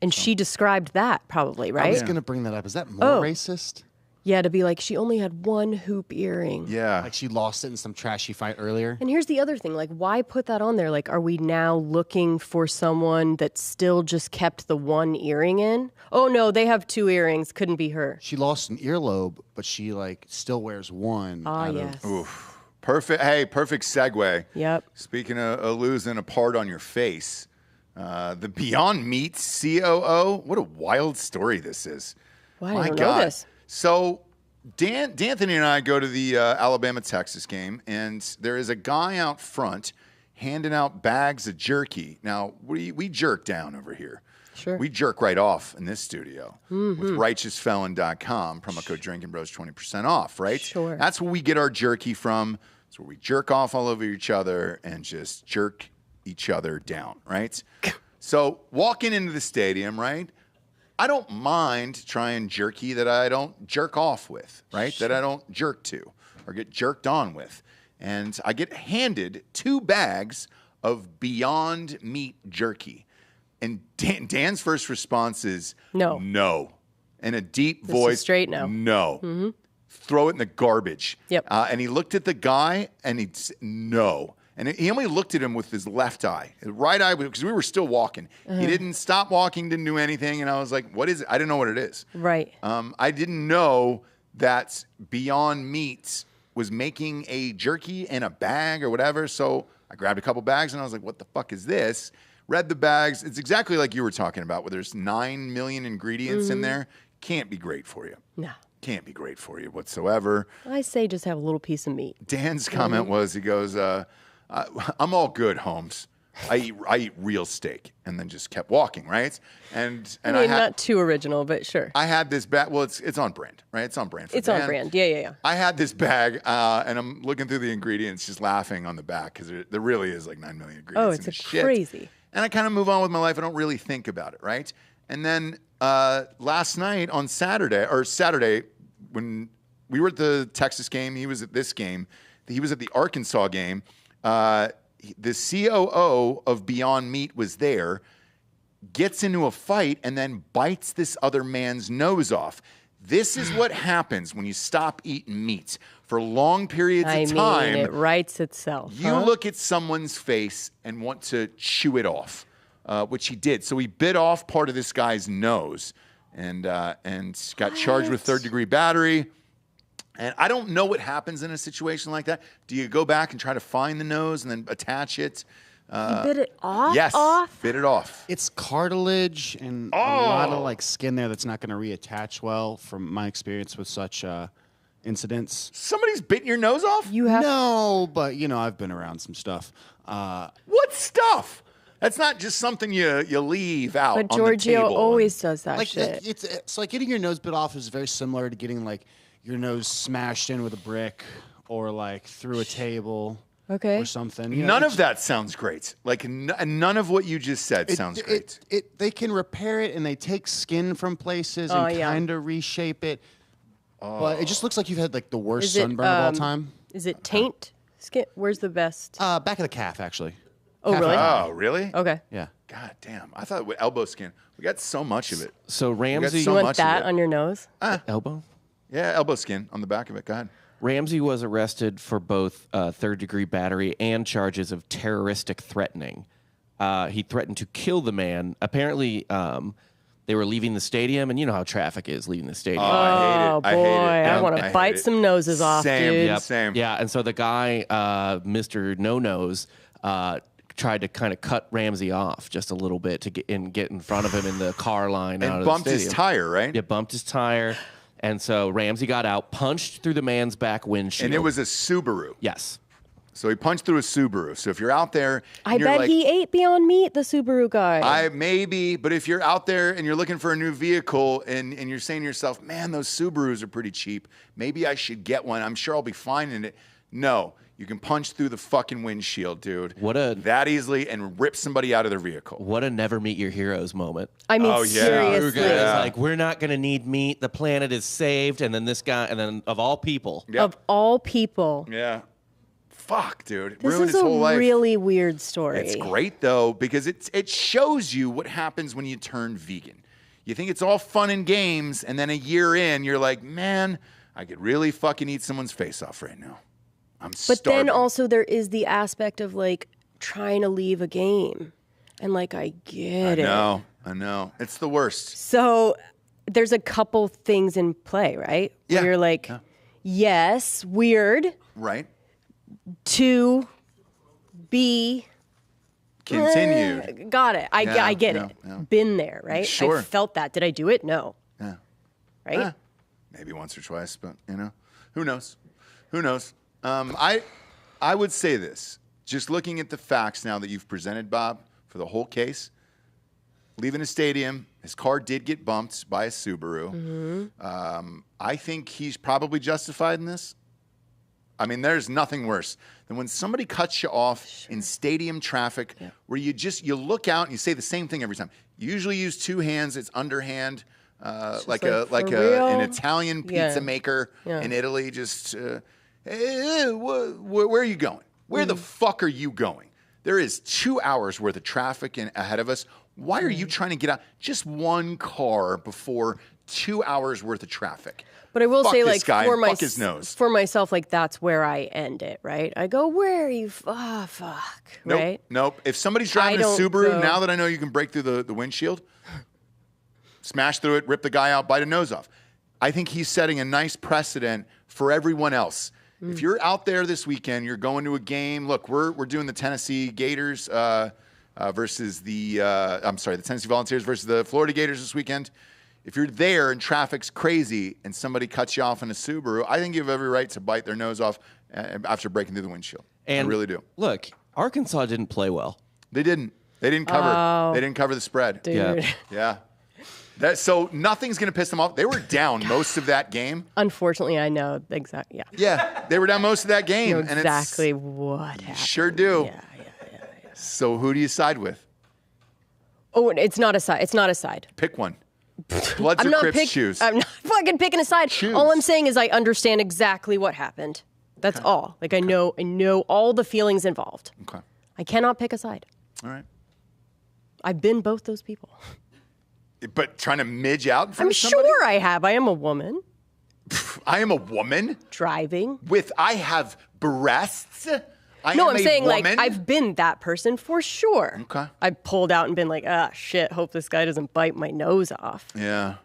and she described that probably, I right? was going to bring that up. Is that more Oh. racist? Yeah, to be like, she only had one hoop earring. Yeah. Like she lost it in some trashy fight earlier? And here's the other thing, like, why put that on there? Like, are we now looking for someone that still just kept the one earring in? Oh no, they have two earrings. Couldn't be her. She lost an earlobe, but she like still wears one. Ah, out of- yes. Perfect. Hey, perfect segue. Yep. Speaking of losing a part on your face, the Beyond Meat COO. What a wild story this is. Why My I don't God. know this. So D'Anthony and I go to the Alabama-Texas game, and there is a guy out front handing out bags of jerky. Now, we jerk down over here. Sure. We jerk right off in this studio with righteousfelon.com. Promo code Drinking Bros 20% off, right? Sure. That's where we get our jerky from. It's where we jerk off all over each other and just jerk each other down, right? So walking into the stadium, right? I don't mind trying jerky that I don't jerk off with, right? That I don't jerk to or get jerked on with. And I get handed 2 bags of Beyond Meat jerky. And Dan's first response is No. No. In a deep is voice. straight no. No. Throw it in the garbage. Yep. And he looked at the guy and he said, no. And he only looked at him with his left eye, his right eye, because we were still walking. He didn't stop walking, didn't do anything. And I was like, what is it? I didn't know what it is. Right. I didn't know that Beyond Meat was making a jerky in a bag or whatever. So I grabbed a couple bags and I was like, what the fuck is this? Read the bags. It's exactly like you were talking about, where there's 9 million ingredients in there. Can't be great for you. No. Can't be great for you whatsoever. I say just have a little piece of meat. Dan's comment was, he goes, I'm all good, Holmes. I eat real steak, and then just kept walking, right? And I mean, not too original, but sure. I had this bag. Well, it's on brand, right? It's on brand. It's on brand. Yeah. I had this bag, and I'm looking through the ingredients, just laughing on the back because there really is like 9 million ingredients. Oh, it's crazy. And I kind of move on with my life. I don't really think about it, right? And then last night on Saturday, when we were at the Texas game, he was at this game. He was at the Arkansas game. The COO of Beyond Meat was there, gets into a fight, and then bites this other man's nose off. This is what happens when you stop eating meat for long periods of time. It writes itself. You look at someone's face and want to chew it off, which he did. So he bit off part of this guy's nose and got charged with third-degree battery. And I don't know what happens in a situation like that. Do you go back and try to find the nose and then attach it? You bit it off? Yes, bit it off. It's cartilage and a lot of like skin there that's not going to reattach well from my experience with such incidents. Somebody's bitten your nose off? You have No, but I've been around some stuff. What stuff? That's not just something you leave out But on Giorgio the table. always does that Like shit. it's like getting your nose bit off is very similar to getting like your nose smashed in with a brick or like through a table Okay. or something. None of that sounds great. Like none of what you just said sounds great. They can repair it and they take skin from places and kind of reshape it. But it just looks like you've had like the worst sunburn of all time. Is it taint skin? Where's the best? Back of the calf, actually. Oh, really? Oh, really? Okay. Yeah. God damn. I thought with elbow skin. We got so much of it. So Ramsey, so You want much of that it. on your nose? elbow. Yeah, elbow skin on the back of it. Go ahead. Ramsey was arrested for both third-degree battery and charges of terroristic threatening. He threatened to kill the man. Apparently, they were leaving the stadium, and you know how traffic is leaving the stadium. Oh, boy. I hate it. I want I to hate bite it. some noses off, Same. dude. Yep. Same. Yeah, and so the guy, Mr. No-Nose, tried to kind of cut Ramsey off just a little bit to get in front of him in the car line out And of bumped the his stadium. tire, right? Yeah, bumped his tire. And so Ramsey got out, punched through the man's back windshield. And it was a Subaru. Yes. So he punched through a Subaru. So if you're out there, I and you're bet like, he ate Beyond Meat, the Subaru guy. Maybe, but if you're out there and you're looking for a new vehicle and you're saying to yourself, man, those Subarus are pretty cheap. Maybe I should get one. I'm sure I'll be fine in it. No, you can punch through the fucking windshield, dude. That easily and rip somebody out of their vehicle. What a never meet your heroes moment. I mean, Oh, yeah. seriously. Yeah. Like, we're not going to need meat. The planet is saved. And then this guy, and then of all people. Yep. Of all people. Yeah. Fuck, dude. This Ruined is his a whole life. really weird story. It's great, though, because it shows you what happens when you turn vegan. You think it's all fun and games, and then a year in, you're like, man, I could really fucking eat someone's face off right now. I'm But starving. then also there is the aspect of like trying to leave a game. And like, I get it. I know. It's the worst. So there's a couple things in play, right? Yeah. Where you're like, yes, weird Right? to be Continued. got it. I get yeah, it. yeah. Been there, right? Sure. I felt that. Did I do it? No. Yeah. Right? Maybe once or twice, but, who knows? Who knows? I would say this. Just looking at the facts now that you've presented, Bob, for the whole case, leaving a stadium, his car did get bumped by a Subaru. I think he's probably justified in this. I mean, there's nothing worse than when somebody cuts you off in stadium traffic where you look out and you say the same thing every time. You usually use two hands. It's underhand, like for real? an Italian pizza maker in Italy. Just, where are you going? Where the fuck are you going? There is 2 hours worth of traffic ahead of us. Why are you trying to get out? Just one car before 2 hours worth of traffic. But I will Fuck say, this like, guy and fuck his nose. for myself, like, that's where I end it, right? I go, where are you? Fuck, Nope, right? nope. If somebody's driving a don't Subaru, go- now that I know you can break through the windshield, smash through it, rip the guy out, bite a nose off. I think he's setting a nice precedent for everyone else. If you're out there this weekend, you're going to a game. Look, we're doing the Tennessee Gators versus the Tennessee Volunteers versus the Florida Gators this weekend. If you're there and traffic's crazy and somebody cuts you off in a Subaru, I think you have every right to bite their nose off after breaking through the windshield. And I really do. Look, Arkansas didn't play well. They didn't. They didn't cover. They didn't cover the spread. Dude. Yeah. So nothing's going to piss them off. They were down most of that game. Unfortunately, I know exactly. Yeah. Yeah, they were down most of that game. I know exactly what happened. Sure do. Yeah. So who do you side with? Oh, it's not a side. It's not a side. Pick one. Bloods or Crips, choose. I'm not fucking picking a side. Choose. All I'm saying is I understand exactly what happened. That's all. Like I know all the feelings involved. Okay. I cannot pick a side. All right. I've been both those people. But trying to midge out in front I'm of somebody? sure I have. I am a woman. I am a woman Driving. I have breasts. I'm saying woman. like I've been that person for sure. Okay. I pulled out and been like, shit, hope this guy doesn't bite my nose off. Yeah.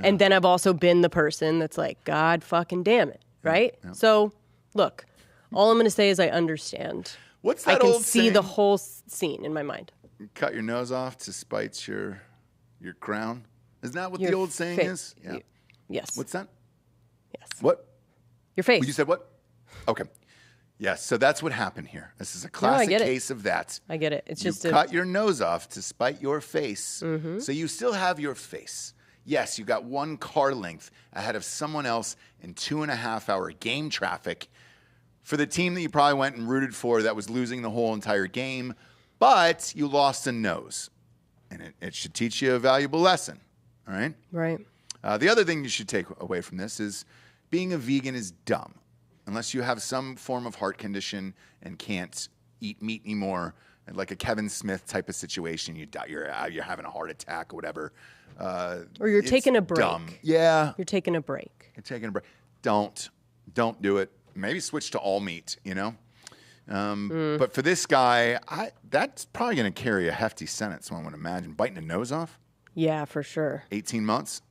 And then I've also been the person that's like, God fucking damn it, right? Yeah. So, look, all I'm going to say is I understand. What's that I can old see saying? the whole scene in my mind. Cut your nose off to spite your crown. Isn't that what the Your old saying face. is? Yeah. Yes. What's that? Yes. What? Your face. You said what? Okay. Yes, so that's what happened here. This is a classic get it. case of that. I get it. It's You just cut your nose off to spite your face. Mm-hmm. So you still have your face. Yes, you got one car length ahead of someone else in 2.5 hour game traffic for the team that you probably went and rooted for that was losing the whole entire game, but you lost a nose. And it should teach you a valuable lesson, all right? Right. The other thing you should take away from this is being a vegan is dumb. Unless you have some form of heart condition and can't eat meat anymore, like a Kevin Smith type of situation, you die, you're having a heart attack or whatever. Or you're taking a break. Dumb. Yeah. You're taking a break. You're taking a break. Don't do it. Maybe switch to all meat, you know? But for this guy, that's probably going to carry a hefty sentence, one would imagine. Biting a nose off? Yeah, for sure. 18 months?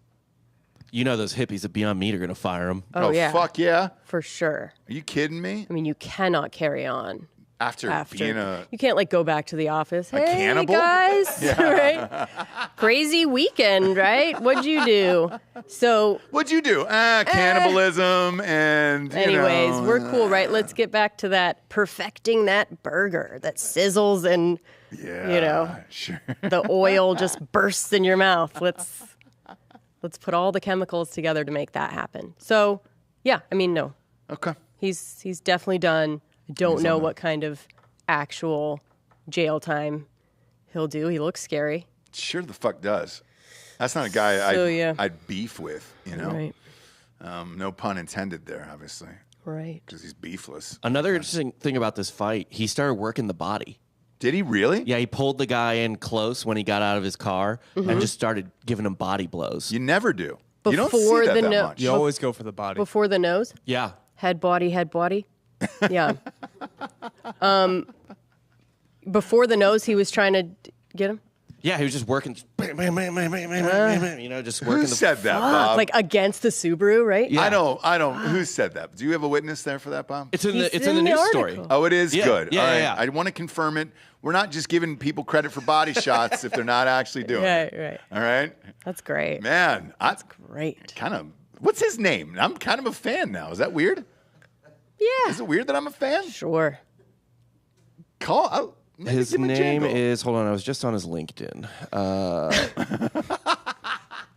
You know those hippies at Beyond Meat are going to fire him. Oh, yeah. Fuck yeah. For sure. Are you kidding me? I mean, you cannot carry on After being You can't like go back to the office. Hey, cannibal? guys, right? Crazy weekend, right? What'd you do? So, What'd you do? Cannibalism and, anyways, we're cool, right? Let's get back to that perfecting that burger that sizzles and sure. the oil just bursts in your mouth. Let's put all the chemicals together to make that happen. So, yeah, I mean, no. Okay. He's definitely done. I don't know what kind of actual jail time he'll do. He looks scary. Sure the fuck does. That's not a guy I'd beef with, you know? Right. No pun intended there, obviously, Right. because he's beefless. Another interesting thing about this fight, he started working the body. Did he really? Yeah, he pulled the guy in close when he got out of his car and just started giving him body blows. You never do. You don't Before see that the much. You always go for the body. Before the nose? Yeah. Head, body. Yeah. Before the nose, he was trying to get him? Yeah, he was just working, just working Who the said that, Bob? Like against the Subaru, right? Yeah. I don't. Who said that? Do you have a witness there for that, Bob? It's in He's the in the news story. article. Oh, it is Yeah. good. Yeah, All right. yeah. I want to confirm it. We're not just giving people credit for body shots if they're not actually doing it. Right. All right? That's great. Man, That's great. kind of. What's his name? I'm kind of a fan now. Is that weird? Yeah. Is it weird that I'm a fan? Sure. Maybe His give him a name jingle. is, hold on, I was just on his LinkedIn.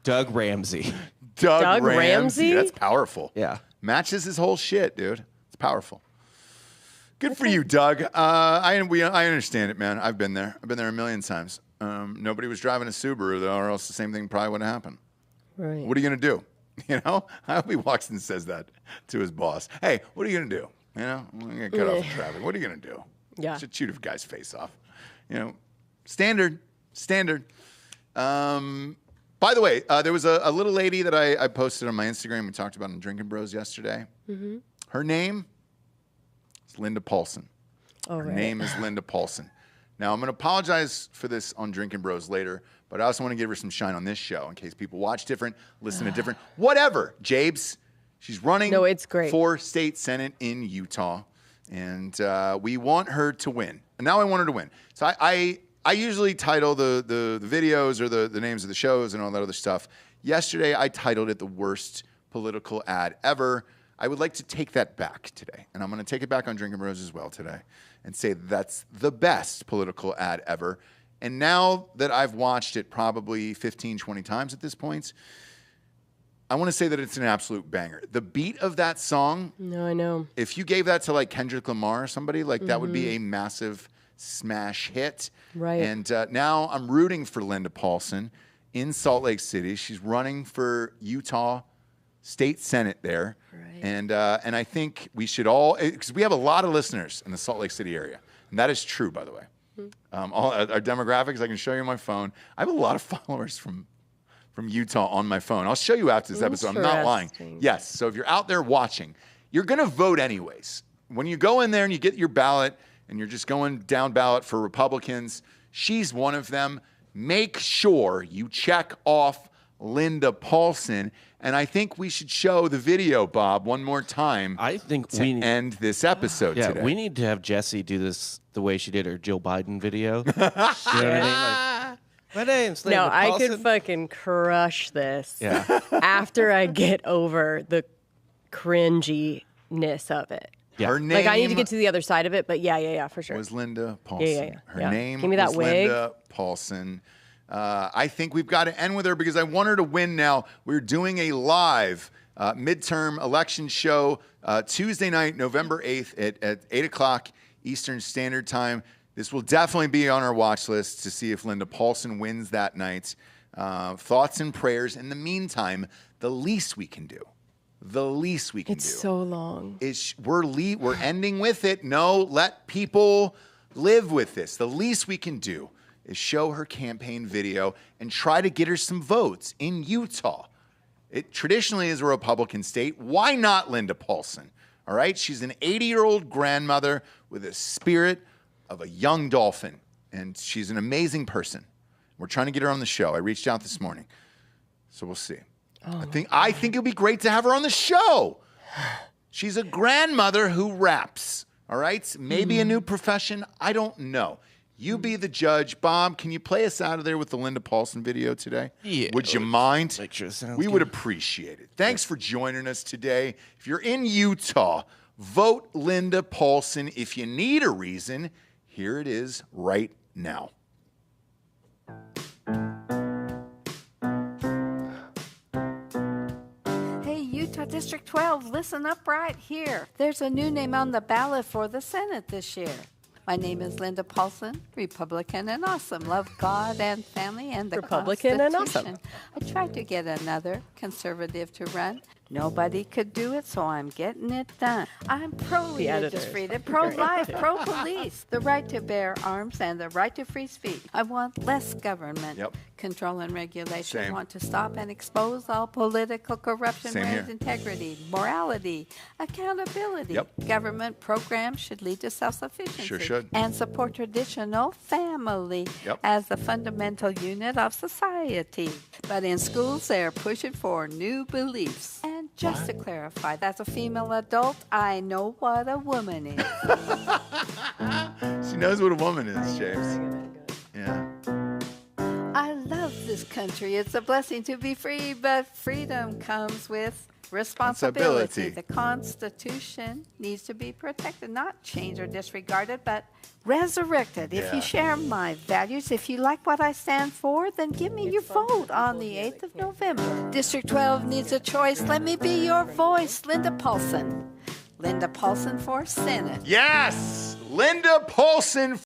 Doug Ramsey. Doug Ramsey. Ramsey? That's powerful. Yeah. Matches his whole shit, dude. It's powerful. Good for you, Doug. I understand it, man. I've been there. I've been there a million times. Nobody was driving a Subaru, though, or else the same thing probably would have happened. Right. What are you going to do? You know? I hope he walks and says that to his boss. Hey, what are you going to do? You know? I'm going to cut off the traffic. What are you going to do? Yeah. Should shoot a guy's face off. You know? Standard. By the way, there was a little lady that I posted on my Instagram. We talked about in Drinking Bros yesterday. Mm-hmm. Her name is Linda Paulson. Oh, Her right. name is Linda Paulson. Now, I'm going to apologize for this on Drinking Bros later, but I also want to give her some shine on this show in case people watch different, listen to different, whatever. Jabes, she's running it's great. for state senate in Utah, and we want her to win. And now I want her to win. So I usually title the videos or the names of the shows and all that other stuff. Yesterday, I titled it the worst political ad ever. I would like to take that back today. And I'm going to take it back on Drinking Bros as well today and say that's the best political ad ever. And now that I've watched it probably 15, 20 times at this point, I want to say that it's an absolute banger. The beat of that song. No, I know. If you gave that to like Kendrick Lamar or somebody, like that would be a massive smash hit. Right. And now I'm rooting for Linda Paulson in Salt Lake City. She's running for Utah State Senate there. Right. And I think we should all, because we have a lot of listeners in the Salt Lake City area. And that is true, by the way. All our demographics, I can show you on my phone. I have a lot of followers from Utah on my phone. I'll show you after this episode. I'm not lying. Yes. So if you're out there watching, you're going to vote anyways. When you go in there and you get your ballot and you're just going down ballot for Republicans, she's one of them. Make sure you check off Linda Paulson. And I think we should show the video, Bob, one more time. I think to end this episode today. We need to have Jessie do this the way she did her Joe Biden video. You know what I mean? Like, my name's Linda I Paulson. could fucking crush this. Yeah. After I get over the cringiness of it. Yeah. Her name Like, I need to get to the other side of it, but yeah, for sure. was Linda Paulson. Yeah. Her name Give me that was wig. Linda Paulson. I think we've got to end with her because I want her to win now. We're doing a live midterm election show Tuesday night, November 8th at 8 o'clock Eastern Standard Time. This will definitely be on our watch list to see if Linda Paulson wins that night. Thoughts and prayers. In the meantime, the least we can do. It's so long. Is we're ending with it. No, let people live with this. The least we can do is show her campaign video and try to get her some votes in Utah. It traditionally is a Republican state. Why not Linda Paulson? All right? She's an 80-year-old grandmother with a spirit of a young dolphin, and she's an amazing person. We're trying to get her on the show. I reached out this morning, so we'll see. I think it would be great to have her on the show. She's a grandmother who raps, all right? Maybe a new profession. I don't know. You be the judge. Bob, can you play us out of there with the Linda Paulson video today? Yeah. Would you mind? Make sure it sounds We good. would appreciate it. Thanks for joining us today. If you're in Utah, vote Linda Paulson. If you need a reason, here it is right now. Hey, Utah District 12, listen up right here. There's a new name on the ballot for the Senate this year. My name is Linda Paulson, Republican and awesome. Love God and family and the Republican and Constitution. awesome. I tried to get another conservative to run. Nobody could do it, so I'm getting it done. I'm pro-religious editor is freedom, fucking pro-life, great. pro-police, the right to bear arms, and the right to free speech. I want less government Yep. control and regulation. Same. I want to stop and expose all political corruption, Same raise here. integrity, morality, accountability. Yep. Government programs should lead to self-sufficiency. Sure should. And support traditional family Yep. as the fundamental unit of society. But in schools, they're pushing for new beliefs. And just to clarify, as a female adult, I know what a woman is. She knows what a woman is, James. Yeah. I love this country. It's a blessing to be free, but freedom comes with responsibility. Responsibility. The Constitution needs to be protected, not changed or disregarded, but resurrected. If Yeah. you share my values, if you like what I stand for, then give me your vote on the 8th of November. District 12 needs a choice. Let me be your voice, Linda Paulson. Linda Paulson for Senate. Yes! Linda Paulson